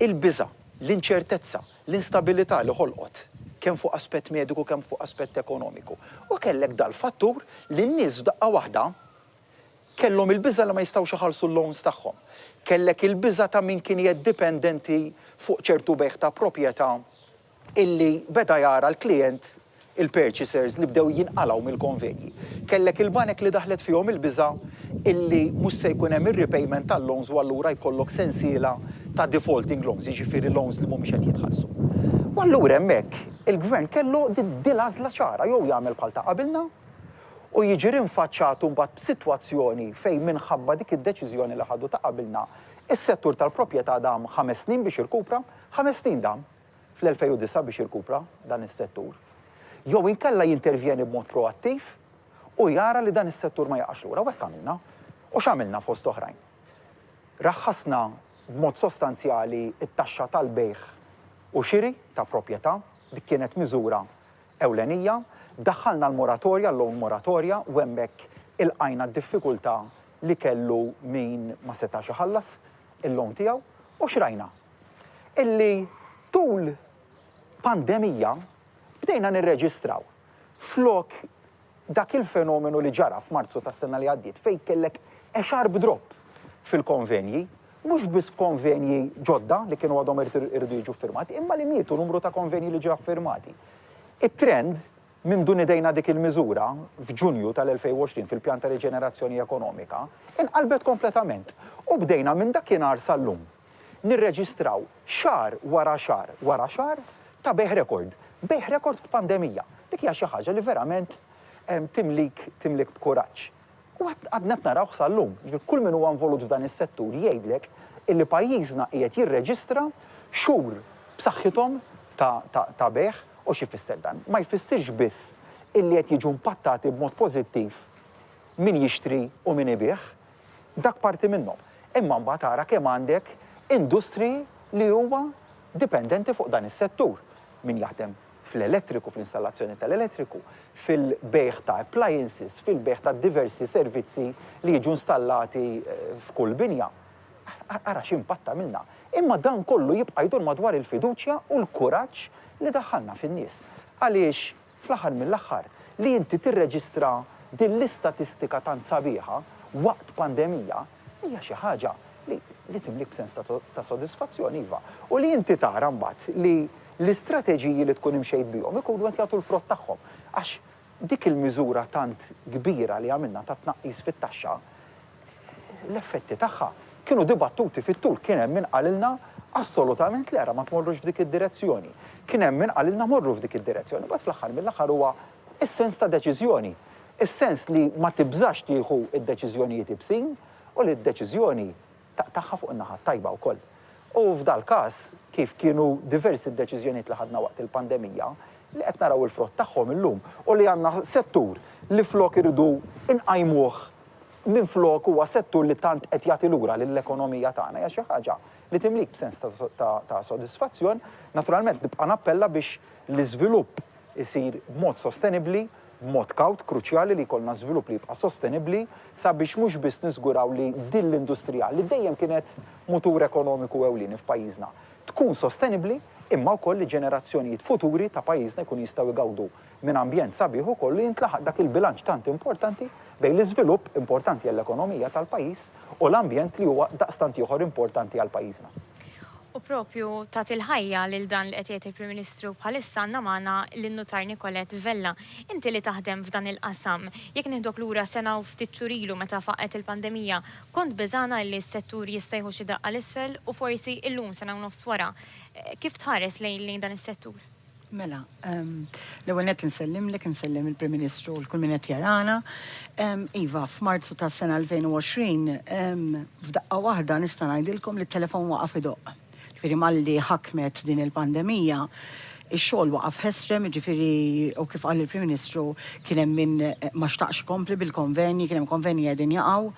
il-biża', l-inċertezza, l-instabilità li ħolqot kemm fuq aspett mediku kemm fuq aspett ekonomiku. U kellek dal-fattur li n-nies f'daqqa waħda kellhom il-biża' li ma jistgħux iħallsu l-loans tagħhom. Kellek il-biża' ta' min kien jiddipendenti fuq ċertu bejħ ta' proprjetà illi beda jara l-klient il-purchasers li bdew jinqalgħu mill-konvenji. Kellek il-banek li daħlet fihom il-biża' illi mhux se jkun hemm ir-repayment tal-loans u allura jkollok sensiela ta' defaulting loans, jiġifieri loans li mhumiex qed jitħallsu. U allura hemmhekk il-gvern kellu dil-għażla ċara jew jagħmel bħal ta' qabilna u jiġi rinfaċċatu mbagħad b'sitwazzjoni fejn minħabba dik id-deċiżjoni li ħadu ta' qabilna is-settur tal-proprjetà dam 5 snin biex irkupra, 5 snin dam fl-2009 biex irkupra dan is-settur. Jew inkella jintervjeni b'mod proattiv u jara li dan is-settur ma jaqax lura. U hekk għamilna. U x'għamilna fost oħrajn? Raħħasna b'mod sostanzjali it-taxxa tal-bejħ u xiri ta' proprjetà, dik kienet miżura ewlenija, daħħalna l-moratorja, l-loan moratorja, u hemmhekk ilqajna d-diffikultà li kellu min ma setax iħallas il-loan tiegħu u xrajna. Illi tul pandemija bdejna nirreġistraw flok dak il-fenomenu li ġara f'Marzu tas-sena li għaddiet fejn kellek sharp drop fil-konvenji, mhux biss f'konvenji ġodda li kienu għadhom irridu jiġu firmati, imma li mietu numru ta' konvenji li ġew affirmati. It-trend minn dun idejna dik il-miżura f'Ġunju tal-2020 fil-pjan ta' riġenerazzjoni ekonomika inqalbet kompletament u bdejna minn dakinhar sal-lum nirreġistraw xahar wara xahar ta' bejħ rekord. Bejħ rekord f'pandemija. Dik hija xi ħaġa li verament timlik b'kuraġġ. U għadnet narawh sal-lum, kull min huwa involut f'dan is-settur jgħidlek illi pajjiżna qiegħed jirreġistra xhur b'saħħithom ta' beħ u xi fisser dan. Ma jfissirx biss illi qed jiġu impattati b'mod pożittiv min jixtri u min ibih, dak parti minnhom. Imma mbagħad tara kemm għandek industri li huwa dipendenti fuq dan is-settur. Min jaħdem fl-elettriku, fl-installazzjoni tal-elettriku, fil-beħ ta' appliances, fil-beħ ta' diversi servizzi li jiġu installati f'kull binja. Ara x'impatta minna. Imma dan kollu jibqa' jdur madwar il-fiduċja u l-kuraġġ li daħħalna fin-nies. Għaliex fl-aħħar mill-aħħar li inti tirreġistra din l-istatistika tant sabiħa waqt pandemija hija xi ħaġa li timlik b'sens ta' sodisfazzjoni iva. U li inti tara mbagħad li l-istrateġiji li tkun imxejt bihom ikunu qed jagħtu l-frott tagħhom. Għax dik il-miżura tant kbira li għamilna ta' tnaqqis fit-taxxa, l-effetti tagħha kienu dibattuti fit-tul, kien hemm min qalilna assolutament lera ma tmorrux f'dik id-direzzjoni. Kien hemm min qalilna morru f'dik id-direzzjoni, bad fl-aħħar mill-aħħar huwa is-sens ta' deċiżjoni. Is-sens li ma tibżax tieħu id-deċiżjonijiet ibsin u li d-deċiżjoni tagħha fuq in-naħa tajba wkoll. U f'dal każ kif kienu diversi d-deċiżjonijiet li ħadna waqt il-pandemija li qed naraw il-frott tagħhom illum u li għandna settur li flok iridu inqajmuh minn flok huwa settur li tant qed jagħti lura lill-ekonomija tagħna hija xi ħaġa li timlik b'sens ta' sodisfazzjon, naturalment nibqa' nappella biex l-iżvilupp isir b'mod sostenibbli, b'mod kawt kruċjali li jkollna żvilupp li jibqa' sostenibbli sabiex mhux biss niżguraw li din l-industrija li dejjem kienet mutur ekonomiku ewlieni f'pajjiżna tkun sostenibbli imma wkoll li ġenerazzjonijiet futuri ta' pajjiżna jkun jistgħu jgawdu minn ambjent sabiħ ukoll li jintlaħaq dak il-bilanċ tant importanti bejn l-iżvilupp importanti għall-ekonomija tal-pajjiż u l-ambjent li huwa daqstant ieħor importanti għal pajjiżna. U propju tagħti il-ħajja lil dan li qed jgħid il-Prim Ministru bħalissa għandna magħna lin-Notar Nicolette Vella. Inti li taħdem f'dan il-qasam, jekk nieħdok lura sena u ftit xhur ilu meta faqet il-pandemija, kont biżana li s-settur jista' jieħu xi daqqa l-isfel u forsi illum sena u nofs wara. Kif tħares lejn dan is-settur? Mela, l-ewwel nett insellem il-Prim Ministru u l-kull min qed jarana. Iva, f'Marzu tas-sena 2020, f'daqqa waħda nista' ngħidilkom li t-telefon waqaf idoqq. Ġifieri malli ħakmet din il-pandemija, ix-xogħol waqaf ħesrem, ġifieri u kif qal il-Prim Ministru kien hemm min ma xtaqx ikompli bil-konvenji, kien hemm konvenji qegħdin jaqgħu,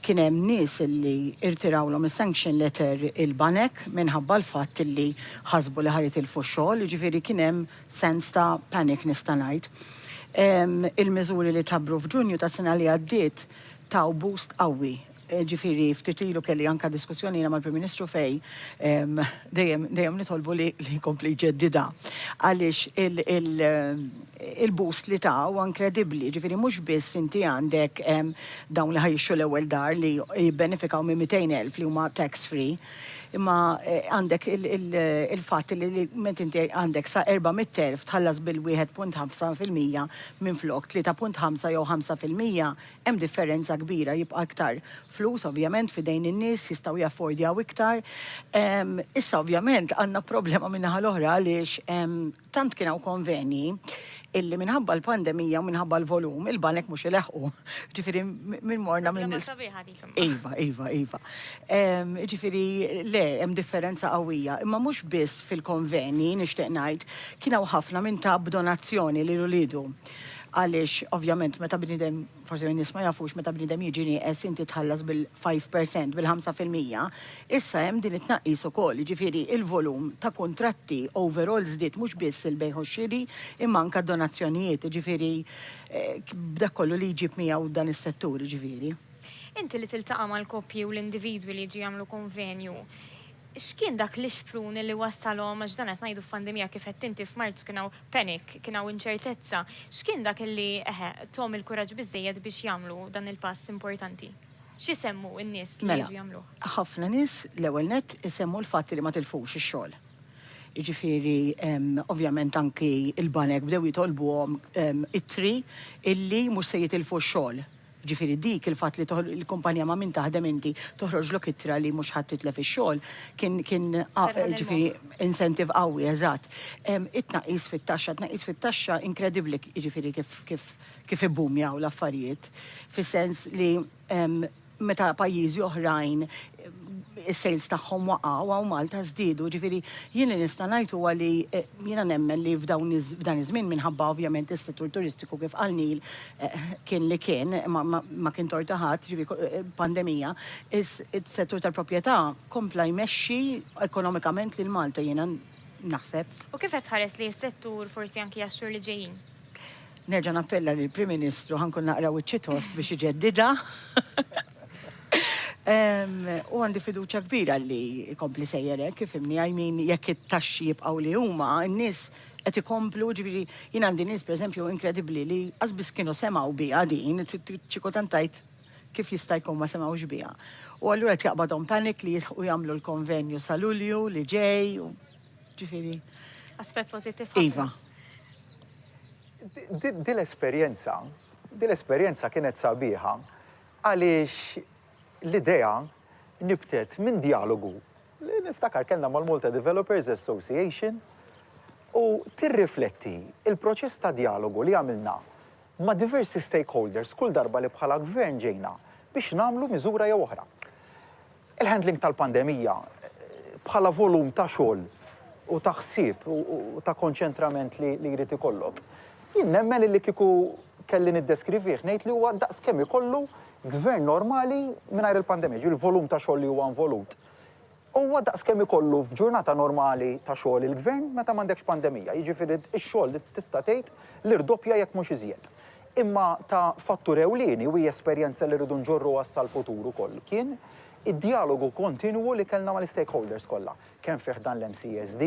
kien hemm nies illi irtirawlhom is-sanction letter il-banek minħabba l-fatt illi ħasbu li ħajitilfu x-xogħol, ġifieri kien hemm sens ta' panic nista' ngħid. Il-miżuri li tabru f'Ġunju tas-sena li għaddiet taw boost qawwi. Ġifieri ftit ilu kelli anke diskussjoni jiena mal-Prim Ministru fej dejjem nitolbu li jkompli jġeddida. Għaliex il-boost li ta' huwa inkredibbli, ġifieri mhux biss inti għandek dawn li ħajxu l-ewwel dar li jibbenefikaw minn 200,000 li huma tax free, imma għandek il-fatt li ment inti għandek sa 400,000 tħallas bil-1.5% minn flok 3.5 jew 5% hemm differenza kbira jibqa' aktar flus ovvjament fidejn in-nies jistgħu jaffordjaw iktar. Issa ovvjament għandna problema minnaħa l-oħra għaliex tant kien hawn konvenji illi minħabba l-pandemija u minħabba l-volum il-banek mhux ileħqu. Ġifieri minn morna minn nies. Iva. Ġifieri le hemm differenza qawwija, imma mhux biss fil-konvenji nixtieq ngħid kien hawn ħafna minn ta' b'donazzjoni li rridu. Għaliex, ovvjament, meta bnidem, forse minn nisma jafux, meta bnidem jiġi nieqes inti tħallas bil-5%, bil-5%, issa hemm din it-tnaqqis ukoll, ġifieri il-volum ta' kontratti overall żdied mhux biss il-bejħ u x-xiri, imma anke donazzjonijiet, ġifieri b'dak kollu li jġib miegħu dan is-settur, ġifieri. Inti li tiltaqa' mal-koppji u l-individwi li jiġu jagħmlu konvenju, x'kien dak l-ixprun li wassalhom għax dan qed ngħidu f'pandemija kif qed inti f'Marzu kien hawn panic, kien hawn inċertezza. X'kien dak li tom il-kuraġġ biżżejjed biex jagħmlu dan il-pass importanti? X'isemmu n-nies li jiġu jagħmluh? Ħafna nies l-ewwel nett isemmu l-fatt li ma tilfux ix-xogħol. Jiġifieri ovvjament anki il-banek bdew jitolbuhom it-tri illi mhux se jitilfu x-xogħol. Ġifieri dik il-fatt li il-kumpanija ma' min taħdem inti toħroġlok ittra li mhux ħadd titlef ix-xogħol kien ġifieri incentive qawwi eżatt. It-tnaqqis fit-taxxa inkredibbli jiġifieri kif ibbumjaw l-affarijiet. Fis-sens li meta pajjiżi oħrajn is-sales tagħhom waqgħu u Malta żdiedu, ġifieri jien li nista' ngħid huwa li jiena nemmen li f'dan iż-żmien minħabba ovvjament is-settur turistiku kif qal Nil kien li kien ma kien torta ħadd ġifieri pandemija, is-settur tal-proprjetà kompla jmexxi ekonomikament lil Malta jiena naħseb. U kif qed tħares li s-settur forsi anki għax-xhur li ġejjin? Nerġa' nappella lill Prim Ministru ħankun naqra wiċċitost biex iġeddida. U għandi fiduċa kbira li jkompli sejjerek, kifimni, għajmin jekk it-taxxi jibqgħu li huma, n-nies qed ikomplu, ġifieri jien għandi nies pereżempju inkredibbli li qasbis kienu semgħu biha din, ċikotantajt kif jista' jkun ma semgħux biha. U allura qed jaqbadhom panik li jilħqu jagħmlu l-konvenju sa Lulju li ġej, ġifieri. Aspett pożittiv. Iva. Dil-esperjenza kienet sabiħa għaliex l-idea nibtet minn dialogu li niftakar kellna mal-Malta Developers Association u tirrifletti il-proċess ta' dialogu li għamilna ma' diversi stakeholders kull darba li bħala gvern ġejna biex namlu miżura jew oħra. Il-handling tal-pandemija bħala volum ta' xogħol u ta' ħsieb u ta' konċentrament li jrid ikollok. Jien nemmen li kieku kelli niddeskrivih ngħid li huwa daqskemm ikollu gvern normali mingħajr il-pandemija, il-volum ta' xogħol li huwa involut. Huwa daqskemm ikollu f'ġurnata normali ta' xogħol il-gvern meta m'għandekx pandemija. Jiġifieri x-xogħol li tista' tgħid l-irdoppja jekk mhux iżjed. Imma ta' fattur ewlieni u hija esperjenza li rridu nġorru għas-futur ukoll kien id-dialogu kontinwu li kellna mal-stakeholders kollha, kemm fih dan l-MCSD,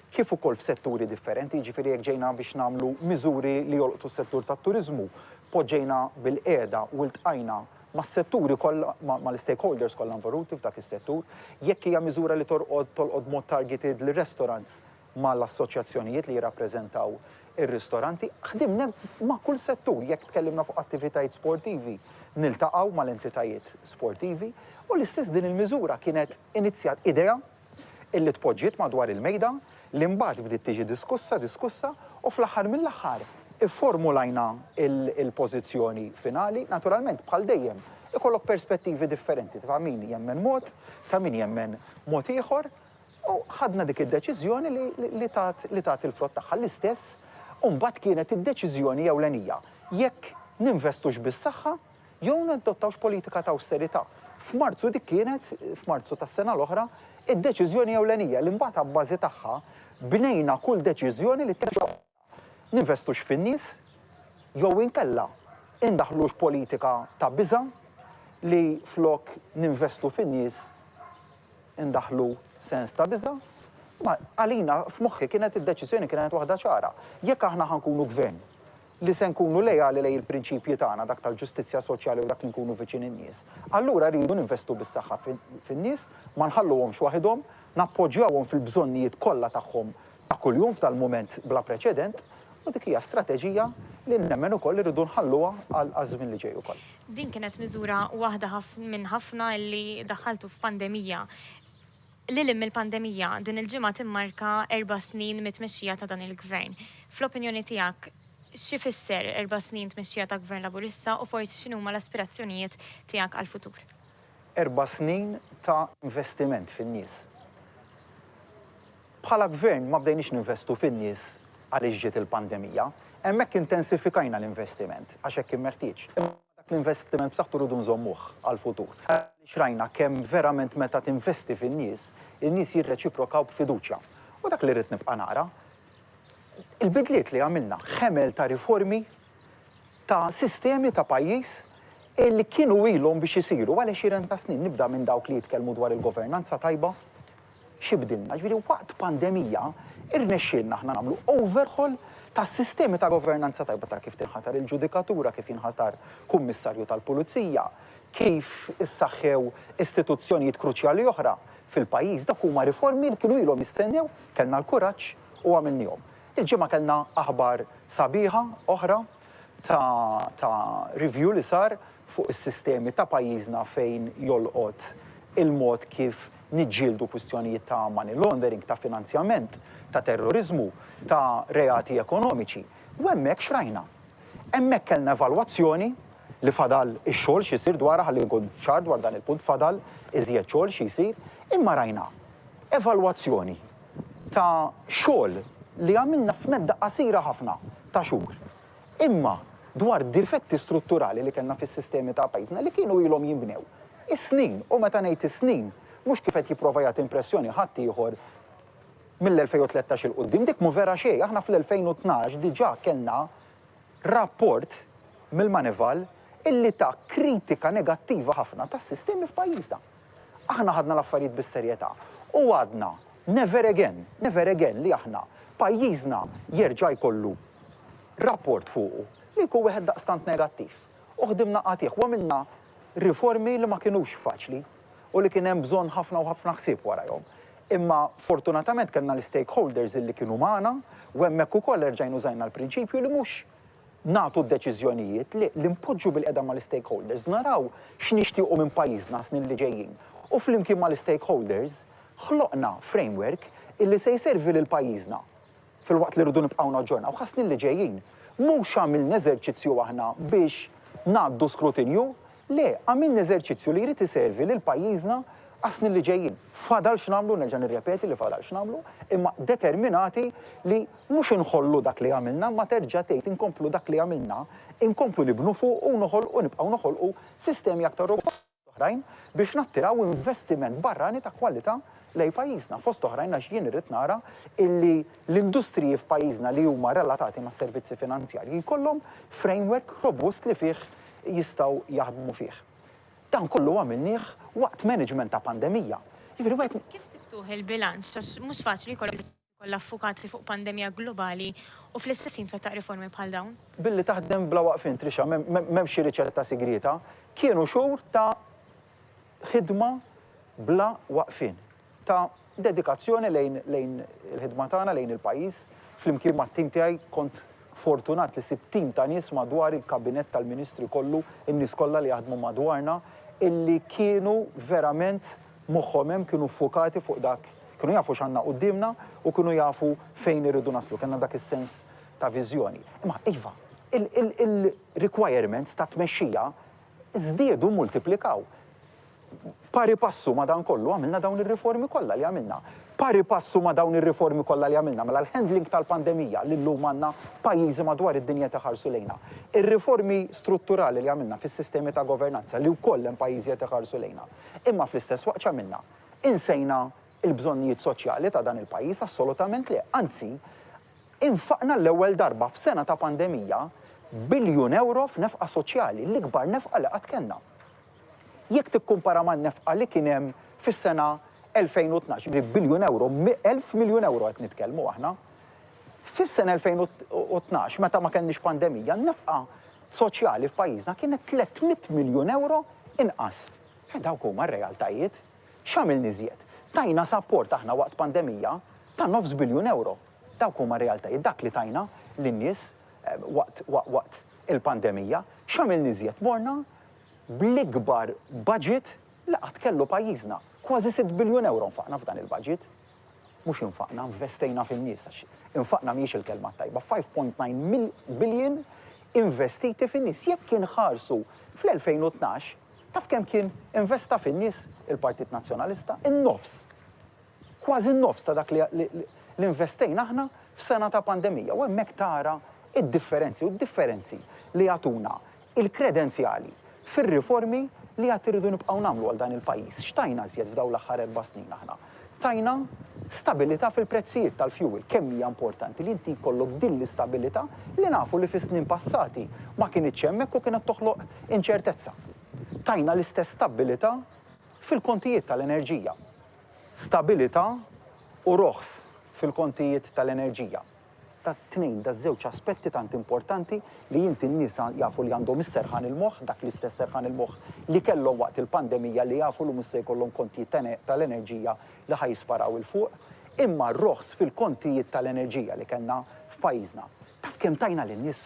kif ukoll f'setturi differenti, jiġifieri jekk ġejna biex nagħmlu miżuri li jolqtu s-settur tat-turiżmu, poġġejna bil-qiegħda u ltqajna mas-setturi kollha mal-stakeholders kollha involuti f'dak is-settur, jekk hija miżura li tolqod mod targeted li restaurants mal-assoċjazzjonijiet li jirrappreżentaw ir-ristoranti, ħdimna ma' kull settur, jekk tkellimna fuq attivitajiet sportivi, niltaqgħu mal-entitajiet sportivi u l-istess din il-miżura kienet inizjat idea illi tpoġġiet madwar il-mejda li mbagħad bdiet tiġi diskussa u fl-aħħar mill-aħħar ifformulajna il-pożizzjoni finali, naturalment bħal dejjem ikollok perspettivi differenti ta' min jemmen mod, ta' min jemmen mod ieħor u ħadna dik id-deċiżjoni li tat il-frott tagħha l-istess u mbagħad kienet id-deċiżjoni ewlenija jekk ninvestux bis-saħħa jew nadottawx politika ta' austerità. F'Marzu dik kienet, f'Marzu tas-sena l-oħra, id-deċiżjoni ewlenija li mbagħad abbażi tagħha bnejna kull deċiżjoni li ninvestux fin-nies jew inkella indaħlux politika ta' biża' li flok ninvestu fin-nies indaħlu sens ta' biża'. Ma għalina f'moħħi kienet id-deċiżjoni kienet waħda ċara. Jekk aħna ħankunu gvern li se nkunu lejali lej il-prinċipji tagħna dak tal-ġustizzja soċjali u dak li nkunu viċin in-nies. Allura rridu ninvestu bis-saħħa fin-nies, ma nħalluhomx waħedhom, nappoġġjawhom fil-bżonnijiet kollha tagħhom ta' kuljum tal-mument bla preċedent, u dik hija strateġija li nemmen ukoll irridu nħalluha għal-żmien li ġej ukoll. Din kienet miżura waħda minn ħafna li daħħaltu f'pandemija. Lilim il-pandemija din il-ġimgħa timmarka 4 snin mit-tmexxija ta' dan il-gvern. Fl-opinjoni tiegħek xi fisser 4 snin tmexxija ta' Gvern Laburista u forsi x'inhuma l-aspirazzjonijiet tiegħek għall-futur? 4 snin ta' investiment fin-nies. Bħala gvern ma bdejniex ninvestu fin-nies għaliex ġiet il-pandemija, hemmhekk intensifikajna l-investiment għax hekk immertieġ. Dak l-investiment b'saħħtu rridu nżommuh għall-futur. Xrajna kemm verament meta tinvesti fin-nies, in-nies jirreċiprokaw b'fiduċja. U dak li rrid nibqa' nara il-bidliet li għamilna ħemel ta' riformi ta' sistemi ta' pajjiż li kienu ilhom biex isiru għal 20 ta' snin nibda minn dawk li jitkellmu dwar il-governanza tajba. X'ibdilna, ġifieri waqt pandemija irnexxielna aħna nagħmlu overhaul ta' sistemi ta' governanza tajba ta' kif tinħatar il-ġudikatura, kif jinħatar kummissarju tal-pulizija, kif issaħħew istituzzjonijiet kruċjali oħra fil-pajjiż. Dak huma riformi li kienu ilhom jistennew, kellna l-kuraġġ u għamilnihom. Il-ġimgħa kellna aħbar sabiħa oħra ta' review li sar fuq is-sistemi ta' pajjiżna fejn jolqot il-mod kif niġġieldu kwistjonijiet ta' money laundering, ta' finanzjament, ta' terrorizmu, ta' reati ekonomiċi. U hemmhekk xrajna. Hemmhekk kellna evalwazzjoni li fadal ix-xogħol x'isir dwarha ħalli nkun ċar dwar dan il-punt, fadal iżjed xogħol x'isir, imma rajna evalwazzjoni ta' xogħol li għamilna f'medda qasira ħafna ta' xhur. Imma dwar difetti strutturali li kellna fis-sistemi ta' pajjiżna li kienu ilhom jinbnew. Is-snin, u meta ngħid is-snin, mhux kif qed jipprova jagħti impressjoni ħadd ieħor mill-2013 il qudiem dik mu vera xejn, aħna fl-2012 diġà kellna rapport mill-Manival illi ta' kritika negattiva ħafna tas-sistemi f'pajjiżna. Aħna ħadna l-affarijiet bis-serjetà u għadna never again li aħna pajjiżna jerġa' jkollu rapport fuqu li jkun wieħed daqstant negattiv. U ħdimna qatih u għamilna riformi li ma kinux faċli u li kien hemm bżonn ħafna u ħafna ħsieb warahom. Imma fortunatament kellna l-stakeholders illi kienu magħna u hemmhekk ukoll erġajn użajna l-prinċipju li mhux nagħtu d-deċiżjonijiet li npoġġu bil-qeda mal-stakeholders, naraw x'nixtiequ minn pajjiżna snin li ġejjin. U flimkien mal-stakeholders ħloqna framework illi se jservi lil pajjiżna fil-waqt li rridu nibqgħu naġġornaw ħa snin li ġejjin. Mhux għamilna eżerċizzju aħna biex ngħaddu skrutinju, le għamilna eżerċizzju li jrid iservi lil pajjiżna għasni li ġejjin. Fadal x'namlu, nerġa' nirrepeti li fadal x'namlu, imma determinati li mhux inħollu dak li għamilna, ma terġa' tgħid inkomplu dak li għamilna, inkomplu nibnu fuq u nibqgħu noħolqu sistemi aktar oħrajn biex nattiraw investiment barrani ta' kwalità lejn pajjiżna. Fost oħrajn għax jien irrid nara illi l-industriji f'pajjiżna li huma relatati mas servizzi finanzjarji jkollhom framework robust li fih jistgħu jaħdmu fih. Dan kollu għamilnieh waqt management ta' pandemija. Kif sibtuh il-bilanċ? Għax mhux faċli kollha affukati fuq pandemija globali u fl-istessin twettaq riformi bħal dawn? Billi taħdem bla waqfin, Trisha, m'hemm xi riċetta sigrita, kienu xhur ta' ħidma bla waqfin, ta' dedikazzjoni lejn il-ħidma tagħna lejn il-pajjiż. Flimkien mat-tim tiegħi kont fortunat li sib tim ta' nies madwar il-kabinett tal-Ministru kollu, in-nies kollha li jaħdmu madwarna, illi kienu verament moħħhom hemm kienu ffukati fuq dak, kienu jafu x'għandna qudiemna u kienu jafu fejn irridu naslu, kellna dak is-sens ta' viżjoni. Imma iva, il-requirements ta' tmexxija żdiedu multiplikaw. Pari passu ma dan kollu għamilna dawn ir-riformi kollha li għamilna. Pari passu ma dawn ir-riformi kollha li għamilna mela l-handling tal-pandemija li llum għandna pajjiżi madwar id-dinja taħarsu lejna. Ir-riformi strutturali li għamilna fis-sistemi ta' governanza li wkoll hemm pajjiżi taħarsu lejna. Imma fl-istess waqt għamilna insejna il-bżonnijiet soċjali ta' dan il-pajjiż assolutament li. Anzi, infaqna l-ewwel darba f'sena ta' pandemija biljun euro f'nefqa soċjali, l-ikbar nefqa li qatt kellna. Jekk tikkumpara man nefqa li kien hemm fis-sena 2012, biljun euro, 1000 miljun euro qed nitkellmu aħna. Fis-sena 2012, meta ma kenniex pandemija, nefqa soċjali f'pajjiżna kienet 300 miljun euro inqas. Dawk huma r-realtajiet. X'għamil niżjed? Tajna sapport aħna waqt pandemija ta' 9 biljun euro. Dawk huma r-realtajiet. Dak li tajna lin-nies waqt il-pandemija, x'għamil niżjed? Morna bl-ikbar budget li qatt kellu pajjiżna. Kważi 6 biljun euro nfaqna f'dan il-budget. Mhux infaqna, investejna fin-nies. Infaqna mhijiex il-kelma tajba. 5.9 billion investiti fin-nies. Jekk kien ħarsu fl-2012, taf kemm kien investa fin-nies il-Partit Nazzjonalista? In-nofs. Kważi n-nofs ta' dak li investejna aħna f'sena ta' pandemija. U hemmhekk tara id-differenzi li jagħtuna il-kredenzjali fir-riformi li għat irridu nibqgħu nagħmlu għal dan il-pajjiż. X'tajna żjed f'dawn l-aħħar 4 snin aħna? Tajna stabilità fil-prezzijiet tal-fuel. Kemm hija importanti li inti jkollok din l-istabilità li nafu li fis-snin passati ma kienitx hemmhekk u kienet toħloq inċertezza. Tajna l-istess stabilità fil-kontijiet tal-enerġija. Stabilità u roħs fil-kontijiet tal-enerġija. Tnejn da' żewġ aspetti tant importanti li inti n-nies jafu li għandhom is-serħan il-moħħ, dak l-istess serħan il-moħħ li kellhom waqt il-pandemija li jafu li mhux se jkollhom kontijiet tal-enerġija li ħajsparaw il fuq, imma r-roħs fil-kontijiet tal-enerġija li kellna f'pajjiżna. Taf kemm tajna lin-nies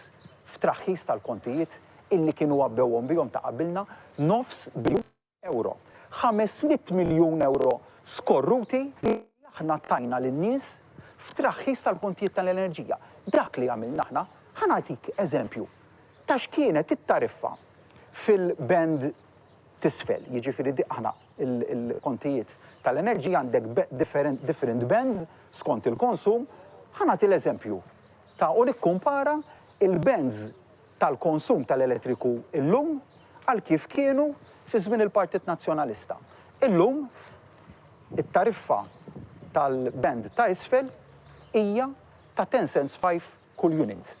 f'traħħis tal-kontijiet illi kienu għabbewhom bihom ta' qabilna 9 biljun euro. 500 miljun euro skorruti li aħna tajna lin-nies f'traħħis tal-kontijiet tal-enerġija. Dak li għamilna aħna, ħanatik eżempju ta' x'kienet it-tariffa fil-band tisfel. Jiġifieri aħna il-kontijiet tal-enerġija għandek different bands skont il-konsum. Ħanati l-eżempju ta' u nikkumpara il-bands tal-konsum tal-elettriku illum għal kif kienu fi żmien il-Partit Nazzjonalista. Illum it-tariffa tal-band ta' isfel hija ta' 10 cents 5 kull unit.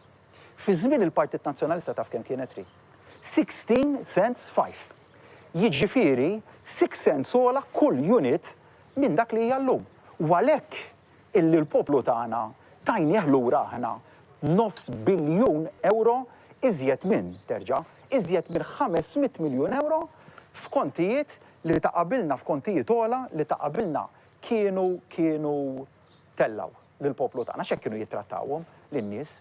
Fi żmien il-Partit Nazzjonalista taf kemm kienet ri? 16 cents 5. Jiġifieri 6 cents ola kull unit minn dak li hija llum. U għalhekk illi l-poplu tagħna tajnieh lura aħna $9 biljun iżjed minn terġa' iżjed minn 500 miljun euro f'kontijiet li ta' qabilna f'kontijiet ola li ta' qabilna kienu tellaw lill-poplu tagħna x'hekk kienu jittrattawhom lin-nies.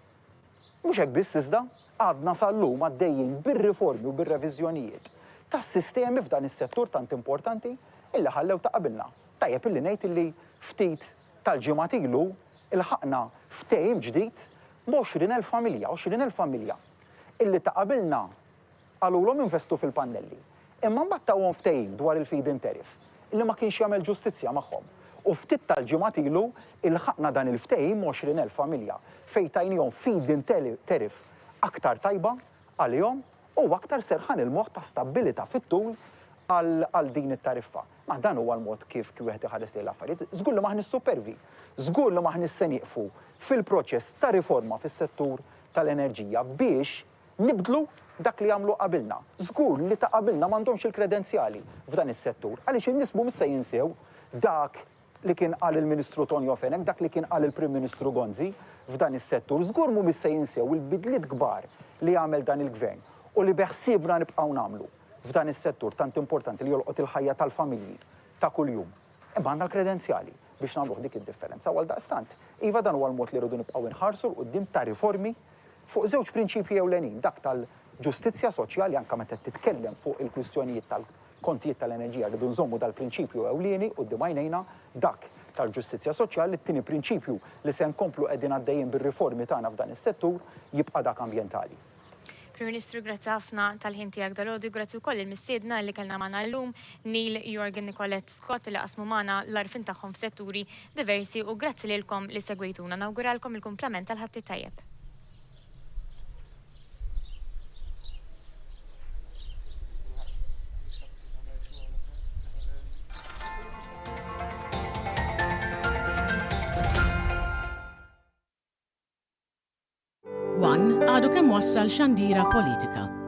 Mhux hekk biss iżda għadna sal-lum għaddejjin bir-riformi u bir-reviżjonijiet tas-sistemi f'dan is-settur tant importanti illi ħallew ta' qabilna. Tajjeb illi ngħid illi ftit tal-ġimgħat ilu ilħaqna ftehim ġdid b'20,000 familja, 20,000 familja illi ta' qabilna għalulhom investu fil-pannelli. Imma mbagħad tawhom ftehim dwar il-feed-in tariff illi ma kienx jagħmel ġustizzja magħhom. U ftit tal-ġimgħat ilu ilħaqna dan il-ftehim 20,000 familja fejn tajnihom feed-in tariff aktar tajba għalihom u aktar serħan il-moħħ ta' stabbilità fit-tul għal din it-tariffa. Ma dan huwa l-mod kif wieħed iħares lejn l-affarijiet. Żgur li maħni supervi, żgur li maħni se nieqfu fil-proċess ta' riforma fis-settur tal-enerġija biex nibdlu dak li għamlu qabilna. Żgur li ta' qabilna m'għandhomx il-kredenzjali f'dan is-settur għaliex in-nisbu missa jinsew dak li kien qal il-Ministru Tonio Fenek, dak li kien qal il-Prim Ministru Gonzi f'dan is-settur. Żgur mhumiex se jinsew il-bidliet kbar li jagħmel dan il-gvern u li beħsiebna nibqgħu nagħmlu f'dan is-settur tant importanti li jolqot il-ħajja tal-familji ta' kuljum. Imma għandna l-kredenzjali biex nagħmluh dik id-differenza. Għaldaqstant, iva dan huwa l-mod li rridu nibqgħu nħarsu l-quddiem ta' riformi fuq żewġ prinċipji ewlenin, dak tal-ġustizzja soċjali anke meta titkellem fuq il-kwistjonijiet tal-kontijiet tal-enerġija rridu nżommu dal-prinċipju ewlieni quddiem għajnejna dak tal-ġustizzja soċjali, it-tieni prinċipju li se nkomplu qegħdin għaddejjin bir-riformi tagħna f'dan is-settur jibqa' dak ambjentali. Prim Ministru, grazzi ħafna tal-ħin tiegħek dal-għodu, grazzi wkoll il-missiedna li kellna magħna llum Neil, Jorgen, Nicolette, Scott li qasmu magħna l-arfin tagħhom f'setturi diversi u grazzi lilkom li segwejtuna. Nawguralkom il-kumplament tal-ħatti tajjeb. One għadu kemm wassal xandira politika.